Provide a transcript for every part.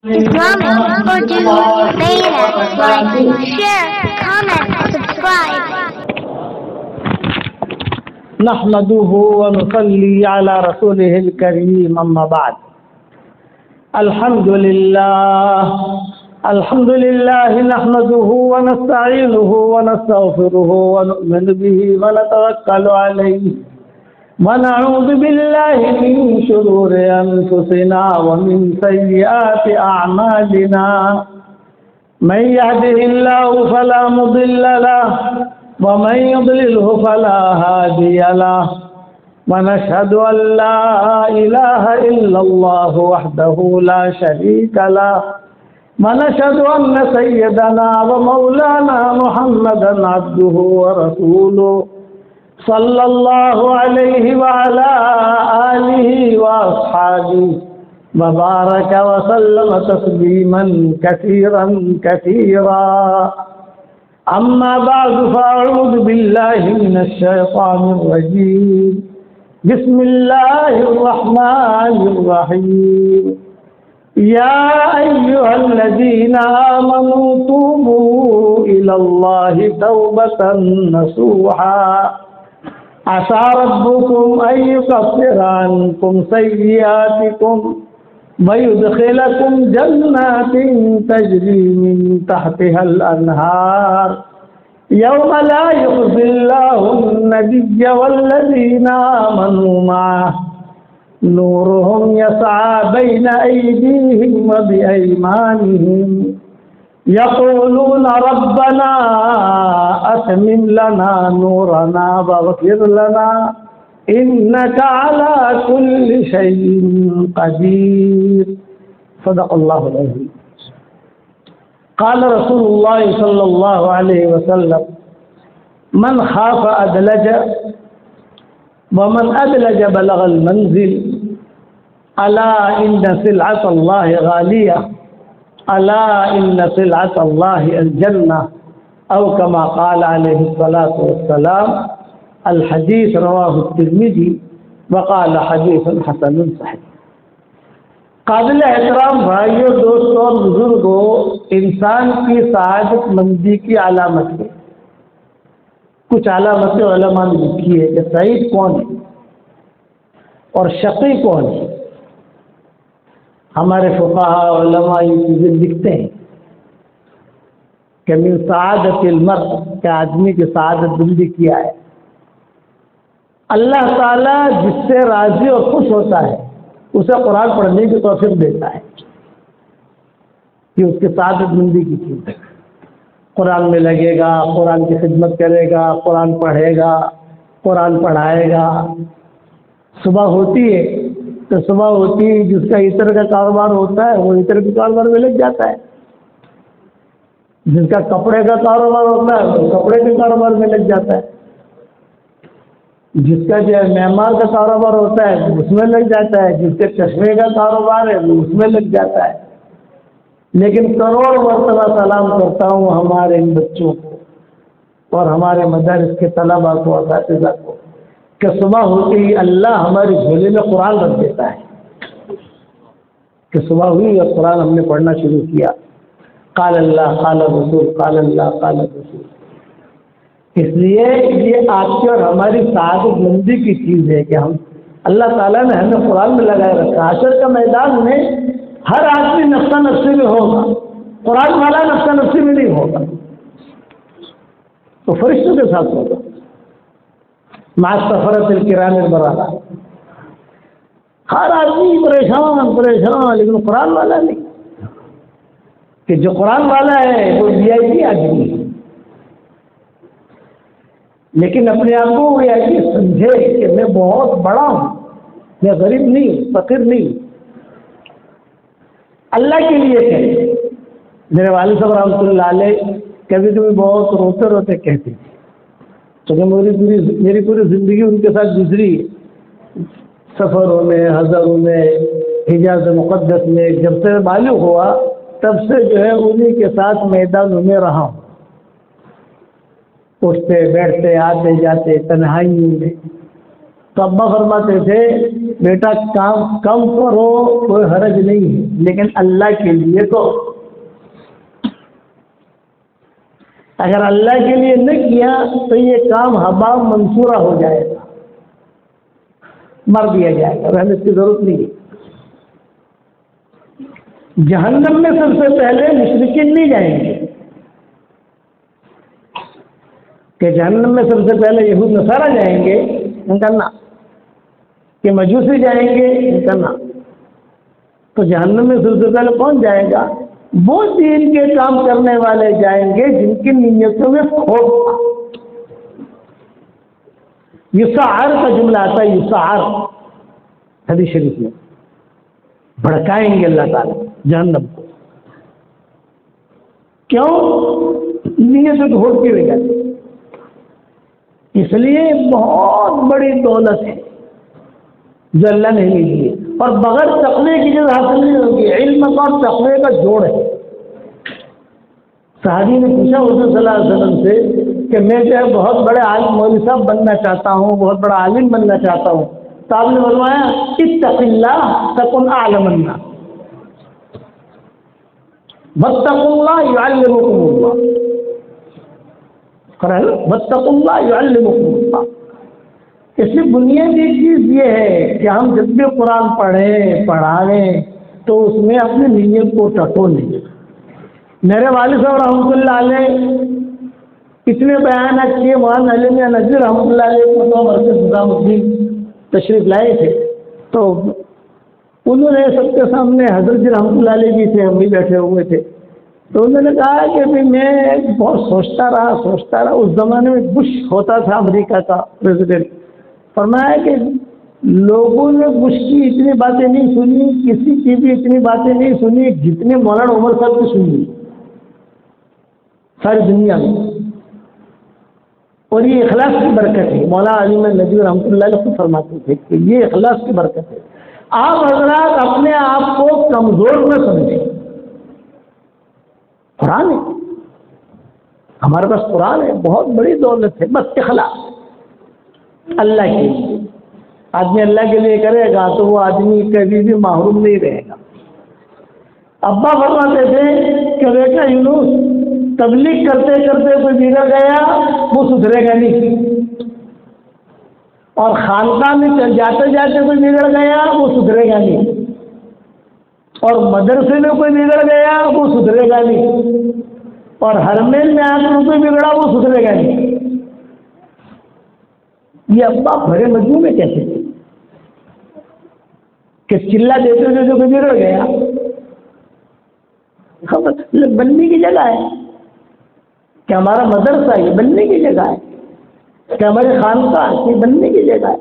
Islamic Urdu Beta. Like, share, comment, subscribe. نحمده ونصلي على رسوله الكريم أما بعد. الحمد لله نحمده ونستعينه ونستغفره ونؤمن به ونتوكل عليه ونعوذ بالله من شرور أنفسنا ومن سيئات أعمالنا. من يهده الله فلا مضل له ومن يضلله فلا هادي له. ونشهد أن لا إله إلا الله وحده لا شريك له. ونشهد أن سيدنا ومولانا محمدا عبده ورسوله صلى الله عليه وعلى آله وأصحابه وبارك وسلم تسليما كثيرا كثيرا. أما بعد فأعوذ بالله من الشيطان الرجيم. بسم الله الرحمن الرحيم. يا أيها الذين آمنوا توبوا إلى الله توبة نصوحا عسى ربكم أن يكفر عنكم سيئاتكم ويدخلكم جنات تجري من تحتها الأنهار يوم لا يخزي الله النبي والذين آمنوا معه نورهم يسعى بين أيديهم وبأيمانهم يقولون ربنا أتمم لنا نورنا واغفر لنا إنك على كل شيء قدير. صدق الله العظيم. قال رسول الله صلى الله عليه وسلم من خاف أدلج ومن أدلج بلغ المنزل. ألا إن سلعة الله غالية. ألا إن سلعة الله الجنة أو كما قال عليه الصلاة والسلام. الحدیث رواہ الترمذی وقال حدیث حسن صحیح. قابل احترام بھائیوں، دوستوں اور بزرگوں، انسان کی سعادت مندی کی علامت ہے. کچھ علامتیں علماء نے لکھی ہے کہ سعید کون ہے اور شقی کون ہے. ہمارے فقہاء علماء یہ چیزیں لکھتے ہیں کہ من سعادت المرء، کہ آدمی کی سعادت بندی کیا ہے. اللہ تعالیٰ جس سے راضی اور خوش ہوتا ہے اسے قرآن پڑھنے کی توفیق دیتا ہے کہ اس کی سعادت مندی کی چیز ہے. قرآن میں لگے گا، قرآن کی خدمت کرے گا، قرآن پڑھے گا، قرآن پڑھائے گا. صبح ہوتی ہے تو صبح ہوتی ہے جس کا عطر کا کاروبار ہوتا ہے وہ عطر کے کاروبار میں لگ جاتا ہے. جس کا کپڑے کا کاروبار ہوتا ہے وہ کپڑے کے کاروبار میں لگ جاتا ہے. جس کا جو ہے معمار کا کاروبار ہوتا ہے اس میں لگ جاتا ہے. جس کے چشمے کا کاروبار ہے وہ اس میں لگ جاتا ہے. لیکن کروڑ مرتبہ سلام کرتا ہوں ہمارے ان بچوں کو اور ہمارے مدارس کے طلباء کو، اساتذہ کو، کہ صبح ہوتے ہی اللہ ہماری جھولے میں قرآن رکھ دیتا ہے کہ صبح ہوئی اور قرآن ہم نے پڑھنا شروع کیا. قال اللہ قال رسول، قال اللہ قال رسول. اس لیے یہ آپ کی اور ہماری سعادت مندی کی چیز ہے کہ ہم اللہ تعالیٰ نے ہمیں قرآن میں لگائے رکھا. حشر کا میدان میں ہر آدمی نفسہ نفسی میں ہوگا، قرآن والا نفسہ نفسی میں نہیں ہوگا، تو فرشتوں کے ساتھ ہوگا. مع السفرۃ الکرام البررہ. ہر آدمی پریشان لیکن قرآن والا نہیں. کہ جو قرآن والا ہے وہ VIP آدمی ہے، لیکن اپنے آپ کو یہ سمجھے کہ میں بہت بڑا ہوں، میں غریب نہیں، فقیر نہیں. اللہ کے لیے کہتے. میرے والد صاحب رحمۃ اللہ علیہ کبھی کبھی بہت روتے روتے کہتے تھے، کیونکہ میری پوری زندگی ان کے ساتھ گزری، سفروں میں، حضروں میں، حجاز مقدس میں. جب سے بالغ ہوا تب سے جو ہے انہی کے ساتھ میدانوں میں رہا ہوں. اٹھتے بیٹھتے آتے جاتے تنہائی میں. تو ابا فرماتے تھے بیٹا کام کم کرو کوئی حرج نہیں ہے، لیکن اللہ کے لیے تو اگر اللہ کے لیے نہ کیا تو یہ کام ہبا منصورہ ہو جائے گا، مر دیا جائے گا، رہنے کی ضرورت نہیں ہے۔ جہنم میں سب سے پہلے مشرکین نہیں جائیں گے، کہ جہنم میں سب سے پہلے یہود نصارہ جائیں گے، ان کا نہ، کہ مجوسی جائیں گے، ان کا نہ۔ تو جہنم میں سب سے پہلے کون جائے گا؟ وہ دین کے کام کرنے والے جائیں گے جن کی نیتوں میں کھوٹ تھا۔ یسعر کا جملہ آتا ہے، یسعر حدیث شریف میں، بھڑکائیں گے اللہ تعالیٰ جہنم کو، کیوں؟ نیت کھوٹ کی وجہ سے۔ اس لیے بہت بڑی دولت ہے جو اللہ نے لی ہے، اور بغیر تقوی کی چیز حاصل نہیں ہوگی۔ علم اور تقوی کا جوڑ ہے۔ صحابی نے پوچھا حضور صلی اللہ علیہ وسلم سے کہ میں جو ہے بہت بڑے عالم مولوی صاحب بننا چاہتا ہوں، بہت بڑا عالم بننا چاہتا ہوں، تو آپ نے فرمایا اتق اللہ تکن اعلم الناس، واتقوا اللہ یعلمکم اللہ، واتقوا اللہ یعلمکم اللہ۔ اس لیے بنیادی چیز یہ ہے کہ ہم جب بھی قرآن پڑھیں پڑھائیں تو اس میں اپنی نیت کو ٹٹولیں۔ میرے والد صاحب رحمۃ اللہ علیہ اتنے بیانات کیے، مولانا علی میاں نذیر رحمۃ اللہ علیہ کو مرکز نظام الدین تشریف لائے تھے، تو انہوں نے سب کے سامنے حضرت جی رحمۃ اللہ علیہ بھی تھے، ہم بھی بیٹھے ہوئے تھے، تو انہوں نے کہا کہ میں بہت سوچتا رہا۔ اس زمانے میں بش ہوتا تھا امریکہ کا پریزیڈنٹ، فرمایا کہ لوگوں نے بش کی اتنی باتیں نہیں سنی، کسی کی بھی اتنی باتیں نہیں سنی جتنے مولانا عمر صاحب کی سنی ساری دنیا میں، اور یہ اخلاص کی برکت ہے۔ مولانا علی میں نذیر رحمۃ اللہ علیہ کو فرماتے تھے کہ یہ اخلاص کی برکت ہے۔ آپ حضرات اپنے آپ کو کمزور نہ سمجھیں، قرآن ہے ہمارے پاس، قرآن ہے، بہت بڑی دولت ہے، بس اخلاص اللہ کے لیے۔ آدمی اللہ کے لیے کرے گا تو وہ آدمی کبھی بھی محروم نہیں رہے گا۔ ابا فرماتے تھے کہ بیٹا یونس تبلیغ کرتے کرتے کوئی بگڑ گیا وہ سدھرے گا نہیں، اور خانقاہ میں جاتے جاتے کوئی بگڑ گیا وہ سدھرے گا نہیں، اور مدرسے میں کوئی بگڑ گیا وہ سدھرے گا نہیں، اور حرمین میں آ کر کوئی بگڑا وہ سدھرے گا نہیں۔ یہ ابا بڑے مجموع میں کہتے تھے کہ چلا دیتے ہوئے جو کوئی بگڑ گیا، بننے کی جگہ ہے کہ ہمارا مدرسہ یہ بننے کی جگہ ہے، کہ ہمارے خانقاہ یہ بننے کی جگہ ہے۔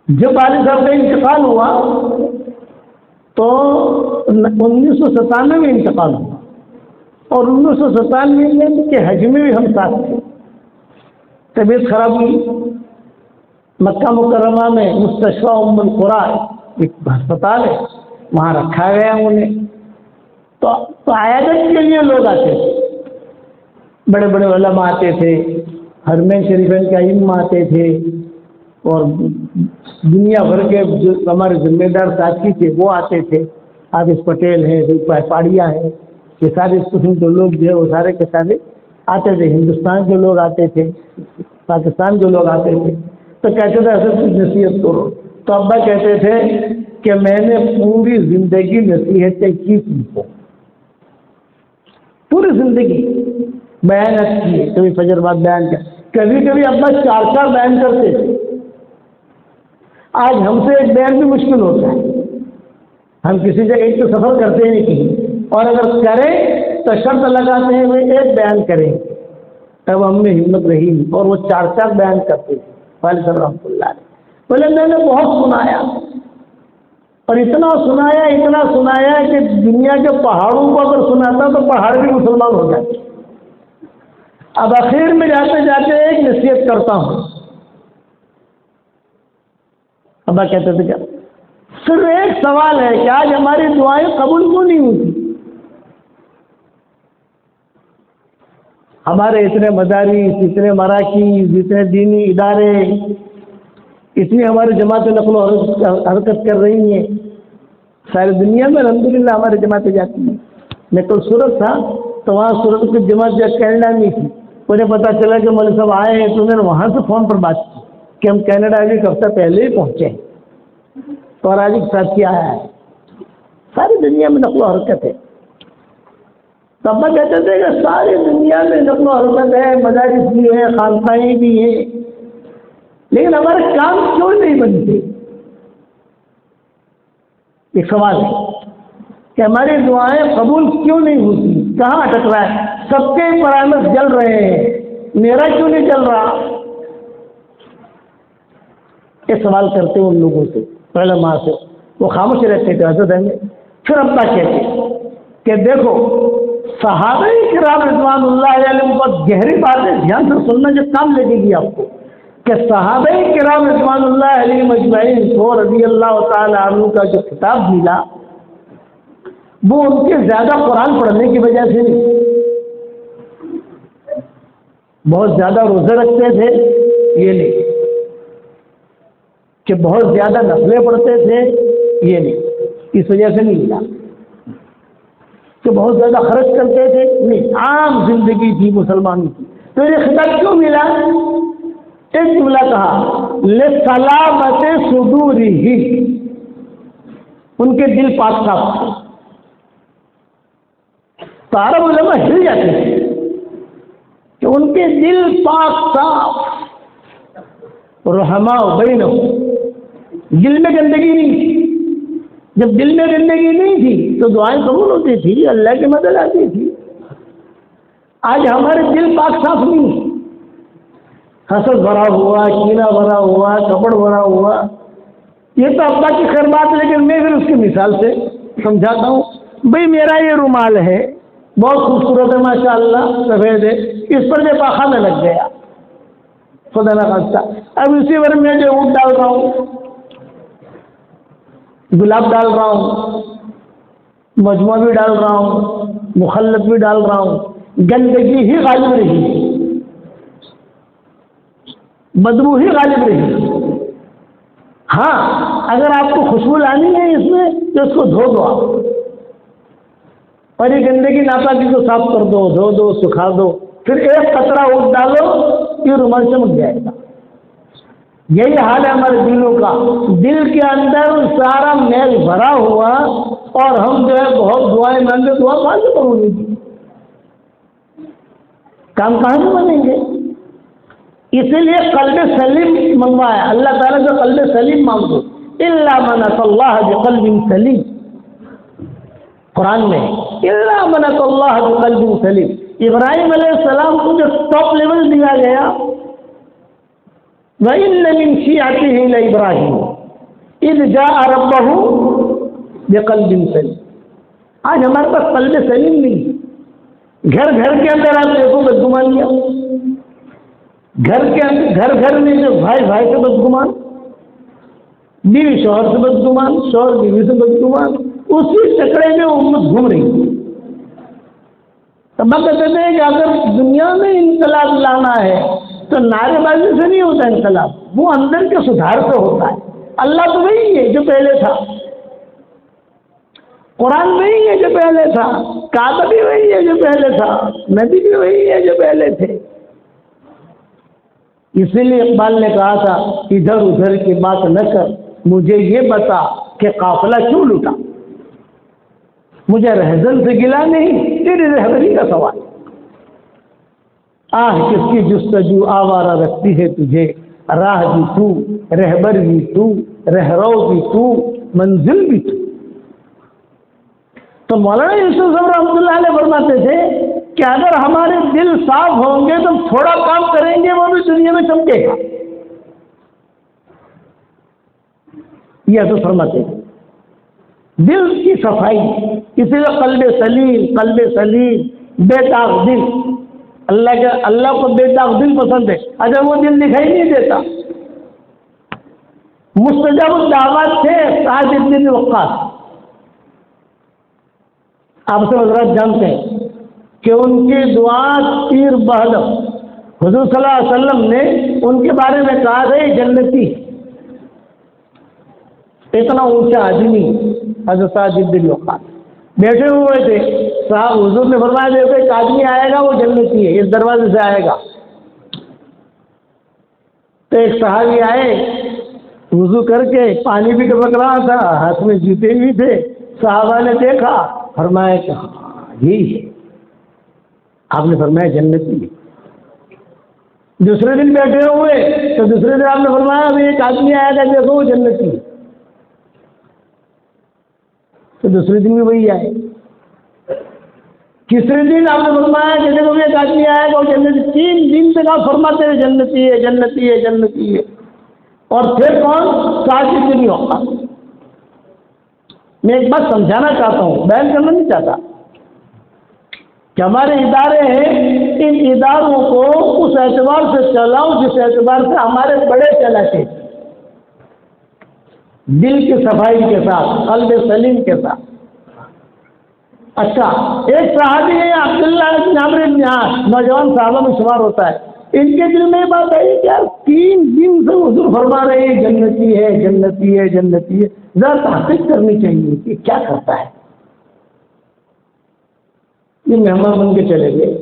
جب والد صاحب کا انتقال ہوا تو 1997 میں انتقال ہوا، اور 1997 کے حج میں بھی ہم ساتھ تھے۔ طبیعت خراب ہوئی، مکہ مکرمہ میں مستشفیٰ ام القری ایک ہسپتال ہے، وہاں رکھا گیا انہیں۔ تو عیادت کے لیے لوگ آتے تھے، بڑے بڑے علماء آتے تھے، حرمین شریفین کے ائمہ آتے تھے، اور دنیا بھر کے جو ہمارے ذمہ دار ساتھی تھے وہ آتے تھے۔ حافظ پٹیل ہیں، پاڑیا ہیں، یہ سارے اس قسم کے لوگ جو ہے وہ سارے کے سارے آتے تھے۔ ہندوستان کے لوگ آتے تھے، پاکستان کے لوگ آتے تھے، تو کہتے تھے اصل کچھ نصیحت کرو۔ تو ابا کہتے تھے کہ میں نے پوری زندگی نصیحتیں کی تم کو، پوری زندگی بیانات کیے، کبھی فجر بعد بیان کیا، کبھی کبھی ابا 4 بیان کرتے تھے۔ آج ہم سے ایک بیان بھی مشکل ہوتا ہے، ہم کسی جگہ ایک تو سفر کرتے ہیں کہیں، اور اگر کریں تو شرط لگاتے ہیں وہ ایک بیان کریں، تب ہم میں ہمت رہی نہیں، اور وہ 4 بیان کرتے تھے والد صاحب رحمۃ اللہ علیہ۔ بولے میں نے بہت سنایا، اور اتنا سنایا کہ دنیا کے پہاڑوں کو اگر سناتا تو پہاڑ بھی مسلمان ہو جاتے۔ اب آخر میں جاتے جاتے ایک نصیحت کرتا ہوں۔ ابا کہتے تھے کیا؟ صرف ایک سوال ہے کہ آج ہماری دعائیں قبول کیوں نہیں ہوتی؟ ہمارے اتنے مدارس، اتنے مراکز، اتنے دینی ادارے، اتنی ہماری جماعتیں نقل و حرکت کر رہی ہیں ساری دنیا میں، الحمدللہ ہماری جماعتیں جاتی ہیں۔ میں کل سورت تھا تو وہاں سورت کی جماعت جو کینیڈا میں تھی، مجھے پتا چلا کہ مولوی صاحب آئے ہیں، تو میں نے وہاں سے فون پر بات کی کہ ہم کینیڈا ابھی ایک ہفتہ پہلے ہی پہنچے ہیں اور آج ایک ساتھی آیا ہے۔ ساری دنیا میں نقل و حرکت ہے۔ تب میں کہتے تھے کہ ساری دنیا میں نقل و حرکت ہے، مدارس بھی ہیں، خانقاہیں بھی ہیں، لیکن ہمارے کام کیوں نہیں بنتے؟ ایک سوال ہے کہ ہماری دعائیں قبول کیوں نہیں ہوتی؟ کہاں اٹک رہا ہے؟ سب کے پرامس جل رہے ہیں، میرا کیوں نہیں چل رہا؟ یہ سوال کرتے ان لوگوں سے، علماء سے، وہ خاموش رہتے تھے حضرت ہمیں۔ پھر ابا کہتے کہ دیکھو صحابہ کرام رضوان اللہ علیہ پر گہری باتیں دھیان سے سننا جو کام لگے گی آپ کو، کہ صحابہ کرام رضوان اللہ علیہ مجمعین کو رضی اللہ تعالی عنہ کا جو خطاب ملا وہ ان کے زیادہ قرآن پڑھنے کی وجہ سے نہیں، بہت زیادہ روزے رکھتے تھے یہ نہیں، کہ بہت زیادہ نفلیں پڑھتے تھے یہ نہیں، اس وجہ سے نہیں ملا، کہ بہت زیادہ خرچ کرتے تھے نہیں، عام زندگی تھی مسلمانوں کی۔ تو یہ خطاب کیوں ملا؟ ایک جملہ کہا لسلامت صدورہ، ان کے دل پاک صاف تھے۔ تو عرب علماء ہل جاتے تھے کہ ان کے دل پاک صاف، رحماء بینہم، دل میں گندگی نہیں تھی۔ جب دل میں گندگی نہیں تھی تو دعائیں قبول ہوتی تھی، اللہ کی مدد آتی تھی۔ آج ہمارے دل پاک صاف نہیں، حسد بھرا ہوا، کینہ بھرا ہوا، کپڑ بھرا ہوا، یہ تو ابا کی خیر بات ہے، لیکن میں پھر اس کی مثال سے سمجھاتا ہوں۔ بھئی میرا یہ رومال ہے، بہت خوبصورت ہے ماشاءاللہ، سفید ہے، اس پر میں پاخانہ لگ گیا خدا نہ خواستہ، اب اسی پر میں جو اونٹ ڈال رہا ہوں، گلاب ڈال رہا ہوں، مجموعہ بھی ڈال رہا ہوں، مخلط بھی ڈال رہا ہوں، گندگی ہی غالب رہی، بدبو ہی غالب رہی۔ ہاں اگر آپ کو خوشبو لانی ہے اس میں تو اس کو دھو دو آپ، اور یہ گندگی ناپاکی کو صاف کر دو، دھو دو، سکھا دو، پھر ایک قطرہ اونٹ ڈالو، یہ رومال چمک جائے گا۔ یہی حال ہے ہمارے دلوں کا، دل کے اندر سارا میل بھرا ہوا، اور ہم جو ہے بہت دعائیں مانگے، دعا کہاں سے کروں گی؟ کام کہاں سے بنیں گے؟ اسی لیے قلب سلیم منگوایا اللہ تعالیٰ سے، قلب سلیم مانگو، الا من اتى اللہ بقلب سلیم، قرآن میں الا من اتى اللہ بقلب سلیم۔ ابراہیم علیہ السلام کو جو ٹاپ لیول دیا گیا، وَإِنَّ مِن شِيعَتِهِ لَإِبْرَاهِيمَ إِذْ جَاءَ رَبَّهُ بِقَلْبٍ سَلِيمٍ۔ آج ہمارے پاس قلب سلیم نہیں، گھر گھر کے اندر آپ دیکھو بدگمانیاں، گھر کے اندر گھر گھر میں جو بھائی بھائی سے بدگمان، بیوی شوہر سے بدگمان، شوہر بیوی سے بدگمان، اسی چکرے میں امت گھوم رہی ہے۔ تب کہتے ہیں کہ اگر دنیا میں انقلاب لانا ہے تو نعرے بازی سے نہیں ہوتا انقلاب، وہ اندر کے سدھار سے ہوتا ہے۔ اللہ تو وہی ہے جو پہلے تھا، قرآن وہی ہے جو پہلے تھا، کعبہ بھی وہی ہے جو پہلے تھا، نبی بھی وہی ہے جو پہلے تھے۔ اسی لیے اقبال نے کہا تھا ادھر ادھر کی بات نہ کر، مجھے یہ بتا کہ قافلہ کیوں لوٹا، مجھے رہزن سے گلا نہیں، تیری رہبری کا سوال۔ آہ کس کی جستجو آوارہ رکھتی ہے تجھے، راہ بھی تو، رہبر بھی تو، رہرو بھی تو، منزل بھی تو۔ تو مولانا یوسف صاحب رحمۃ اللہ علیہ فرماتے تھے کہ اگر ہمارے دل صاف ہوں گے تو تھوڑا کام کریں گے وہ بھی دنیا میں چمکے گا۔ یہ تو فرماتے ہیں دل کی صفائی، اسی لیے قلب سلیم بے داغ دل، اللہ کو بے داغ دل پسند ہے، اگر وہ دل دکھائی نہیں دیتا۔ مستجاب الدعوات تھے سعد بن وقاص، آپ سے حضرات جانتے ہیں کہ ان کی دعا تیر بہدم، حضور صلی اللہ علیہ وسلم نے ان کے بارے میں کہا تھا یہ جنتی، اتنا اونچا آدمی حضرت سعد بن وقاص بیٹھے ہوئے تھے. صاحب حضور نے فرمایا دیکھو ایک آدمی آئے گا وہ جنتی ہے، اس دروازے سے آئے گا. تو ایک صحابی آئے وضو کر کے، پانی بھی ٹپک رہا تھا، ہاتھ میں جوتے بھی تھے. صحابہ نے دیکھا، فرمایا کہ ہاں یہی ہے. آپ نے فرمایا جنتی ہے. دوسرے دن بیٹھے ہوئے تو دوسرے دن آپ نے فرمایا ابھی ایک آدمی آیا تھا دیکھو وہ جنتی ہے. تو دوسرے دن بھی وہی آئے. تیسرے دن آپ نے فرمایا کہ دیکھو ایک آدمی آئے گا وہ جنتی. 3 دن تک آپ فرماتے ہیں جنتی ہے جنتی ہے جنتی ہے. اور پھر کون؟ سعد بن وقاص. میں ایک بات سمجھانا چاہتا ہوں، بیان کرنا نہیں چاہتا کہ ہمارے ادارے ہیں، ان اداروں کو اس اعتبار سے چلاؤ جس اعتبار سے ہمارے بڑے چلاتے، دل کی صفائی کے ساتھ، قلب سلیم کے ساتھ. اچھا، ایک صحابی ہے عبداللہ بن عمرو بن عاص، نوجوان صحابہ میں شمار ہوتا ہے. ان کے دل میں یہ بات آئی کہ 3 دن سے حضور فرما رہے ہیں جنتی ہے جنتی ہے جنتی ہے. ذرا تحقیق کرنی چاہیے کہ کیا کرتا ہے. یہ مہمان بن کے چلے گئے.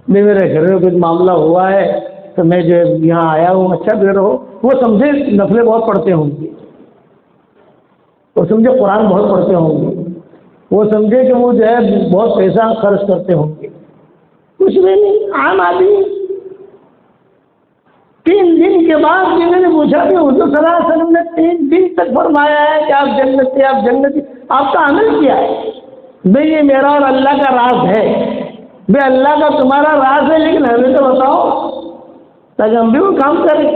میرے گھر میں کچھ معاملہ ہوا ہے تو میں جو یہاں آیا ہوں. اچھا دیر ہو. وہ سمجھے نفلیں بہت پڑھتے ہوں گے، وہ سمجھے قرآن بہت پڑھتے ہوں گے، وہ سمجھے کہ وہ جو ہے بہت پیسہ خرچ کرتے ہوں گے. کچھ بھی نہیں، عام آدمی. 3 دن کے بعد جنہوں نے پوچھا کہ حضور صلی اللہ علیہ وسلم نے 3 دن تک فرمایا ہے کہ آپ جنتی آپ جنتی، آپ کا عمل کیا ہے؟ بھئی یہ میرا اور اللہ کا راز ہے. بھئی اللہ کا تمہارا راز ہے لیکن ہمیں تو بتاؤ تاکہ ہم بھی وہ کام کریں.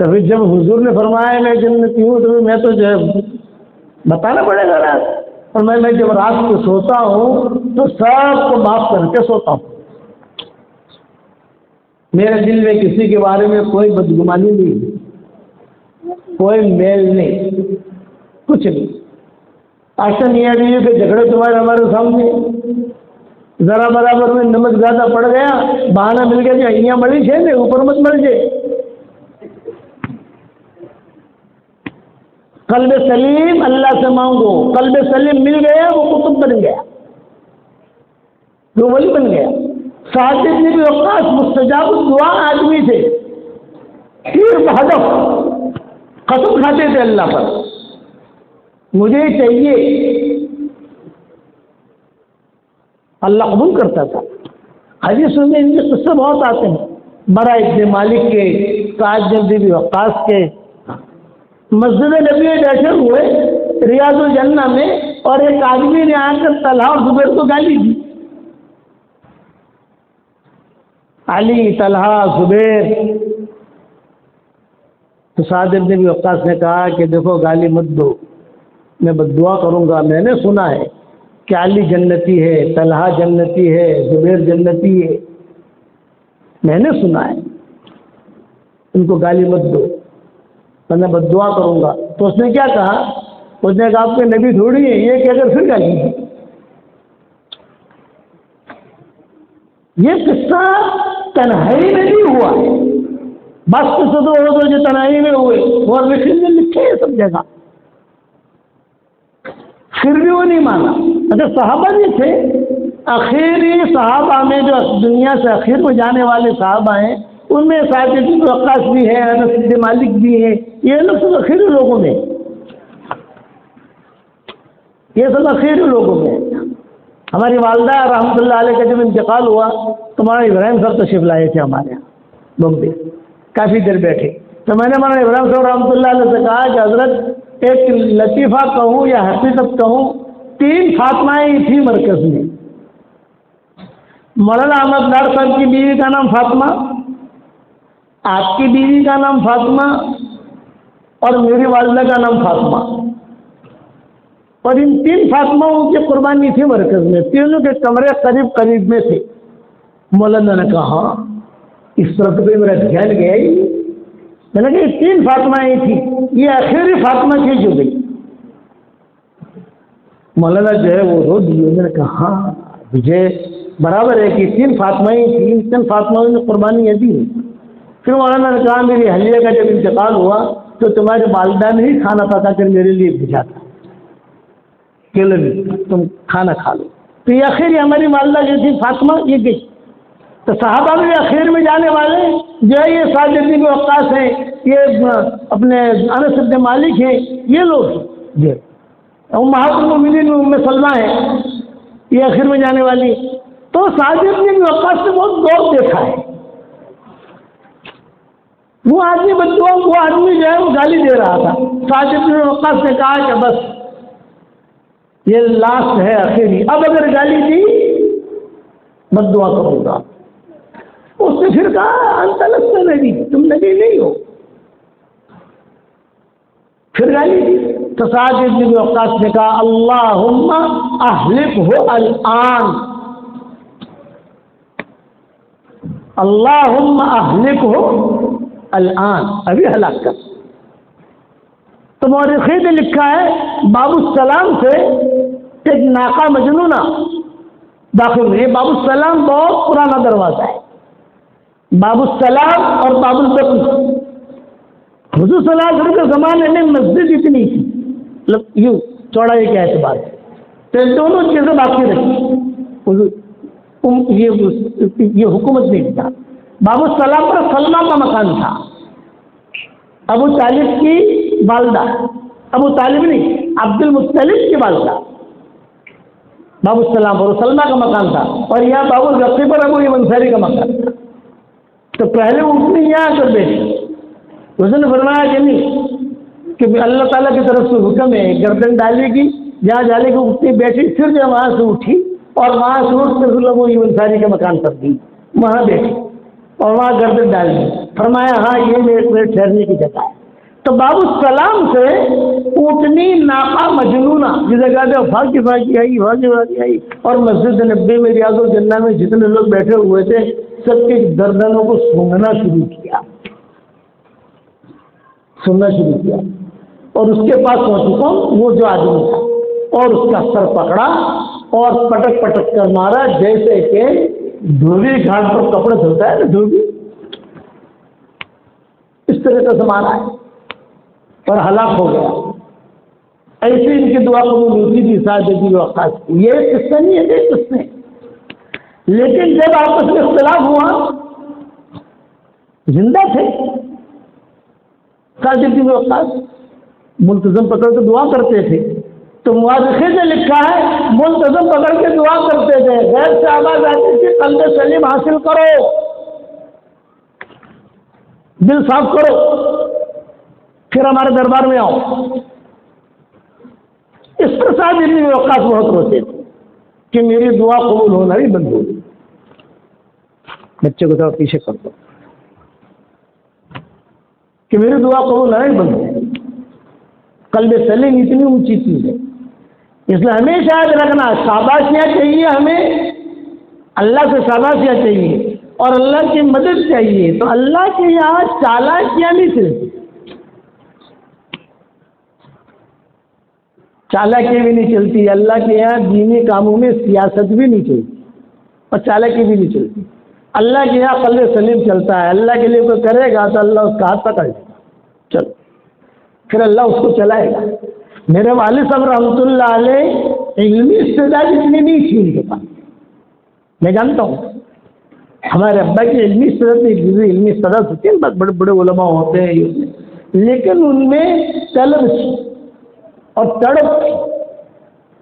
تو پھر جب حضور نے فرمایا میں جنتی ہوں تو میں تو جو ہے بتانا پڑے گا راز. اور میں جب رات کو سوتا ہوں تو سب کو معاف کر کے سوتا ہوں. میرے دل میں کسی کے بارے میں کوئی بدگمانی نہیں، کوئی میل نہیں، کچھ نہیں. ایسا نہیں ہے کہ جھگڑے تمہارے ہمارے سامنے، ذرا برابر میں نمک زیادہ پڑ گیا بہانہ مل گیا کہ ایاں مڑی چھے اوپر مت مر جائے. قلب سلیم اللہ سے مانگو. قلب سلیم مل گیا وہ قطب بن گیا، وہ ولی بن گیا. سعد بن وقاص مستجاب الدعا آدمی تھے. صرف ہدف قسم کھاتے تھے اللہ پر، مجھے چاہیے، اللہ قبول کرتا تھا. حدیث میں ان کے قصے بہت آتے ہیں. برا ابن مالک کے، سعد بن وقاص کے. مسجد نبی میں بیٹھے ہوئے ریاض الجنہ میں، اور ایک آدمی نے آ کر طلحہ اور زبیر کو گالی دی. علی، طلحہ، زبیر. تو سعد بن وقاص نے کہا کہ دیکھو گالی مت دو، میں بددعا کروں گا. میں نے سنا ہے کہ علی جنتی ہے، طلحہ جنتی ہے، زبیر جنتی ہے، میں نے سنا ہے. ان کو گالی مت دو، میں بددعا کروں گا. تو اس نے کیا کہا؟ اس نے کہا آپ کے نبی تھوڑی ہے یہ کہہ کر پھر گالی دی. یہ قصہ تنہائی میں نہیں ہوا، بس قصہ تو ہو جو تنہائی میں ہوئے اور لکھے ہیں سب جگہ. پھر بھی وہ نہیں مانا. اچھا صحابہ نہیں تھے، آخری صحابہ میں جو دنیا سے آخر میں جانے والے صحابہ ہیں ان میں سعد بن وقاص بھی ہے، انس بن مالک بھی ہے. یہ لوگ سب آخری لوگوں میں، یہ سب آخری لوگوں میں. ہماری والدہ رحمۃ اللہ علیہ کا جب انتقال ہوا تو مولانا ابراہیم صاحب تشریف لائے تھے ہمارے یہاں بمبئی. کافی دیر بیٹھے تو میں نے مولانا ابراہیم صاحب رحمۃ اللہ علیہ سے کہا کہ حضرت ایک لطیفہ کہوں یا حقیقت کہوں، 3 فاطمائیں تھی مرکز میں. مولانا احمد ڈار صاحب کی بیوی کا نام فاطمہ، آپ کی بیوی کا نام فاطمہ، اور میری والدہ کا نام فاطمہ. اور ان 3 فاطمہوں کی قربانی تھی مرکز میں. تینوں کے کمرے قریب قریب میں تھے. مولانا نے کہا ہاں اس طرح تو میرا دھیان گیا ہی. میں نے کہا یہ 3 فاطمہیں تھی، یہ آخری فاطمہ تھی جو گئی. مولانا جو ہے وہ رو دیے. میں نے کہا ہاں مجھے برابر ہے کہ 3 فاطمہیں تھیں، 3 فاطمہوں نے قربانی دی. پھر مولانا نے کہا میری اہلیہ کا جب انتقال ہوا تو تمہاری والدہ نے ہی کھانا پکا کر میرے لیے بھیجا تھا کہ لو تم کھانا کھا لو. تو یہ آخر ہماری والدہ جو تھی فاطمہ یہ گئی. تو صحابہ میں اخیر میں جانے والے جو ہے یہ سعد بن وقاص ہیں, یہ اپنے انس بن مالک ہیں, یہ لوگ یہ امہات المؤمنین ام سلمہ ہیں, یہ اخیر میں جانے والی. تو سعد بن وقاص نے بہت دور دیکھا ہے. وہ آدمی بچوں وہ آدمی جو ہے وہ گالی دے رہا تھا. سعد بن وقاص نے کہا کہ بس یہ لاسٹ ہے اخیری, اب اگر گالی دی بد دعا کروں گا. اس نے پھر کہا انت لست نبی, تم نبی نہیں ہو. پھر گالی دی. تو سعد بن وقاص نے کہا اللہم اہلکہ الآن, اللہم اہلکہ الآن, ابھی ہلاک کر. تو مورخین نے لکھا ہے باب السلام سے ایک ناقہ مجنونہ داخل ہوئی. باب السلام بہت پرانا دروازہ ہے. باب السلام اور باب البقی, حضور صلی اللہ علیہ وسلم کے زمانے میں مسجد اتنی تھی, مطلب یوں چوڑائی کے اعتبار سے, تو دونوں چیزیں باقی رہی. یہ حکومت نہیں تھا. باب السلام پر سلمہ کا مکان تھا, ابو طالب کی والدہ, ابو طالب نہیں عبد المطلب کی والدہ. باب السلام پر سلمہ کا مکان تھا, اور یہاں باب البقی پر ابو انصاری کا مکان تھا. تو پہلے اٹھنی یہاں کر بیٹھی. اس نے فرمایا کہ نہیں کہ اللہ تعالیٰ کی طرف سے حکم ہے گردن ڈالے گی, جہاں ڈالے گی اٹھتی بیٹھی. پھر جب وہاں سے اٹھی اور وہاں سے اٹھ کر ابو انصاری کے مکان پر گئی, وہاں بیٹھی اور وہاں گردن ڈال دی. فرمایا ہاں یہ میرے ٹھہرنے کی جگہ ہے. تو باب السلام سے اونٹنی ناقہ مجنونہ جسے کہتے ہیں پھاکی پھاکی آئی, بھاگی بھاگی آئی, اور مسجد نبی میں ریاض الجنہ میں جتنے لوگ بیٹھے ہوئے تھے سب کے گردنوں کو سونگنا شروع کیا, سننا شروع کیا. اور اس کے پاس پہنچ کون, وہ جو آدمی تھا, اور اس کا سر پکڑا اور پٹک پٹک کر مارا جیسے کہ دھوبی گھاٹ پر کپڑے دھلتا ہے نا دھوبی, اس طرح سے مارا ہے اور ہلاک ہو گیا. ایسی ان کی دعا قبول ہوتی تھی سعد بن وقاص کی. یہ قصہ نہیں ہے, یہ قصے. لیکن جب آپس میں اختلاف ہوا, زندہ تھے سعد بن وقاص, منتظم پکڑ کے دعا کرتے تھے. تو مورخین نے لکھا ہے منتظم پکڑ کے دعا کرتے تھے, غیر سے آواز آتی تھی قلب سلیم حاصل کرو, دل صاف کرو, پھر ہمارے دربار میں آؤ. اس پر سعد بن وقاص بہت روتے تھے کہ میری دعا قبول ہونا ہی بند ہو گئی. بچے کو تھوڑا پیچھے کر دو کہ میری دعا قبول ہونا ہی بند ہو گئی. قلب سلیم اتنی اونچی چیز ہے, اس لیے ہمیشہ یاد رکھنا شاباشیاں چاہیے, ہمیں اللہ سے شاباشیاں چاہیے اور اللہ کی مدد چاہیے. تو اللہ کے یہاں چالاکیاں نہیں چلتی, چالاکی بھی نہیں چلتی. اللہ کے یہاں دینی کاموں میں سیاست بھی نہیں چلتی اور چالاکی بھی نہیں چلتی. اللہ کے یہاں قلب سلیم چلتا ہے. اللہ کے لیے کوئی کرے گا تو اللہ اس کا ہاتھ پکڑ لے گا, چلو پھر اللہ اس کو چلائے گا. میرے والد صاحب رحمۃ اللہ علیہ علمی استعداد اتنی نہیں تھی ان کے پاس, میں جانتا ہوں. ہمارے ابا کی علمی استعداد نہیں, علمی استعداد ہوتی ہے, بہت بڑے بڑے علماء ہوتے ہیں, لیکن ان میں طلب تھی اور تڑپ تھی.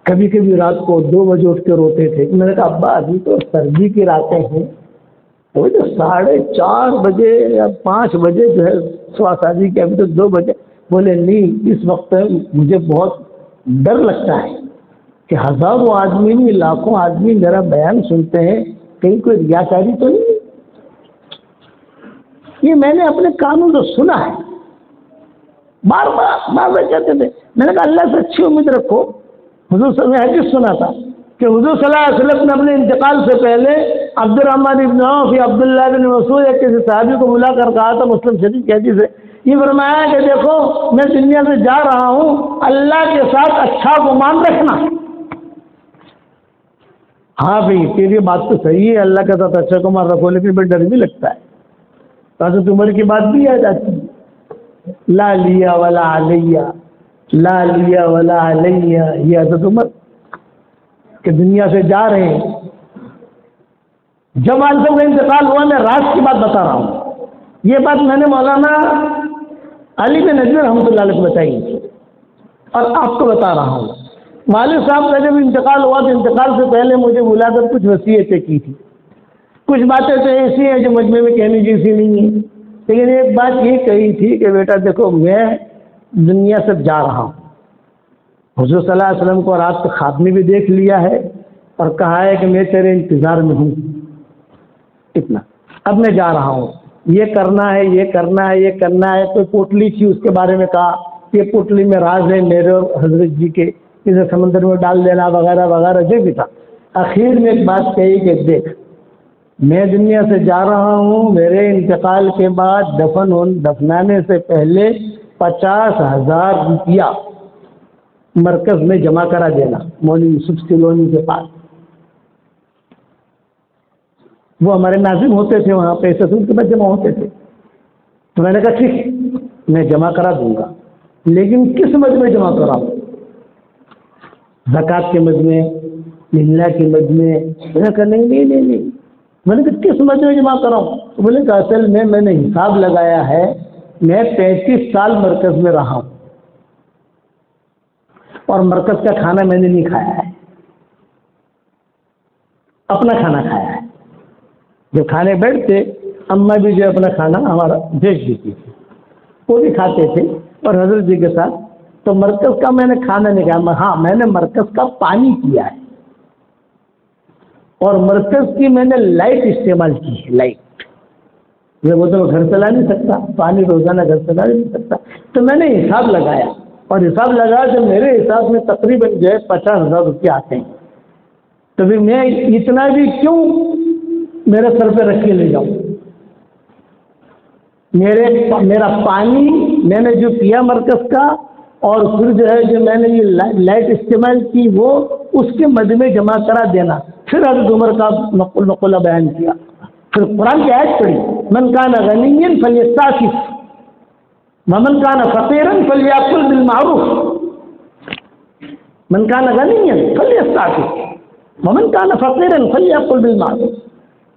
کبھی کبھی رات کو 2 بجے اٹھ کے روتے تھے. میں نے کہا ابا ابھی تو سردی کی راتیں ہیں, وہ جو 4:30 بجے یا 5 بجے جو ہے صبح شادی کی, ابھی تو 2 بجے. بولے نہیں, اس وقت مجھے بہت ڈر لگتا ہے کہ ہزاروں آدمی لاکھوں آدمی میرا بیان سنتے ہیں, کہیں کوئی ریاکاری تو نہیں. یہ میں نے اپنے کانوں سے سنا ہے, بار بار کہتے تھے. میں نے کہا اللہ سے اچھی امید رکھو. حضور صلی اللہ علیہ وسلم نے حدیث سنا تھا کہ حضور صلی اللہ علیہ وسلم نے اپنے انتقال سے پہلے عبد الرحمن ابن عوف یا عبداللہ بن مسعود یا کسی صحابی کو بلا کر کہا تھا, مسلم شریف کی حدیث ہے, یہ فرمایا کہ دیکھو میں دنیا سے جا رہا ہوں, اللہ کے ساتھ اچھا گمان رکھنا. ہاں بھائی تیری بات تو صحیح ہے, اللہ کے ساتھ اچھا گمان رکھو, لیکن بڑا ڈر بھی لگتا ہے. حضرت عمر کی بات بھی آ جاتی ہے لا لیا ولا علیہ، لا لیا ولا علیہ، یہ حضرت عمر کہ دنیا سے جا رہے ہیں۔ جب آج کا انتقال ہوا، میں راز کی بات بتا رہا ہوں، یہ بات میں نے مولانا علی بن ندوی رحمۃ اللہ علیہ کو بتائی اور آپ کو بتا رہا ہوں۔ والد صاحب کا جب انتقال ہوا تو انتقال سے پہلے مجھے بلا کر کچھ وصیتیں کی تھی، کچھ باتیں تو ایسی ہیں جو مجمع میں کہنے جیسی نہیں ہیں، لیکن ایک بات یہ کہی تھی کہ بیٹا دیکھو میں دنیا سے جا رہا ہوں، حضور صلی اللہ علیہ وسلم کو رات کو خواب میں بھی دیکھ لیا ہے اور کہا ہے کہ میں تیرے انتظار میں ہوں، اتنا، اب میں جا رہا ہوں، یہ کرنا ہے، یہ کرنا ہے، یہ کرنا ہے۔ کوئی پوٹلی تھی اس کے بارے میں کہا یہ پوٹلی میں راز ہے میرے اور حضرت جی کے، اسے سمندر میں ڈال دینا وغیرہ وغیرہ، جو بھی تھا۔ آخر میں ایک بات کہی کہ دیکھ میں دنیا سے جا رہا ہوں، میرے انتقال کے بعد دفنانے سے پہلے 50,000 روپیہ مرکز میں جمع کرا دینا، مولوی یوسف سلونی کے پاس، وہ ہمارے ناظم ہوتے تھے وہاں پہ، سسول کے بعد جمع ہوتے تھے۔ تو میں نے کہا ٹھیک میں جمع کرا دوں گا، لیکن کس مد میں جمع کراؤں؟ زکوٰۃ کے مد میں، للہ کے مد میں؟ میں نے کہا نہیں، میں نے کہا کس مد میں جمع کراؤں؟ تو بولے کہ اصل میں نے حساب لگایا ہے، میں 35 سال مرکز میں رہا ہوں اور مرکز کا کھانا میں نے نہیں کھایا ہے، اپنا کھانا کھایا ہے۔ جب کھانے بیٹھتے اماں بھی جو اپنا کھانا ہمارا بھیج دیتی تھی، وہ بھی کھاتے تھے اور حضرت جی کے ساتھ، تو مرکز کا میں نے کھانا نہیں کھایا، ہاں میں نے مرکز کا پانی پیا ہے اور مرکز کی میں نے لائٹ استعمال کی ہے، لائٹ، وہ تو گھر چلا نہیں سکتا، پانی روزانہ گھر چلا نہیں سکتا، تو میں نے حساب لگایا اور حساب لگایا تو میرے حساب میں تقریباً جو ہے 50,000 روپئے آتے ہیں، تو پھر میں اتنا بھی کیوں میرے سر پہ رکھ کے لے جاؤں؟ میرا پانی میں نے جو پیا مرکز کا اور پھر جو ہے جو میں نے یہ لائٹ استعمال کی وہ اس کے مد میں جمع کرا دینا۔ پھر حضرت عمر کا نقلہ بیان کیا، پھر قرآن کی آیت پڑھی، من کان غنیا فلیستعفف ومن کان فقیرا فلیأکل بالمعروف، من کان غنیا فلیستعفف ومن کان فقیرا فلیأکل بالمعروف۔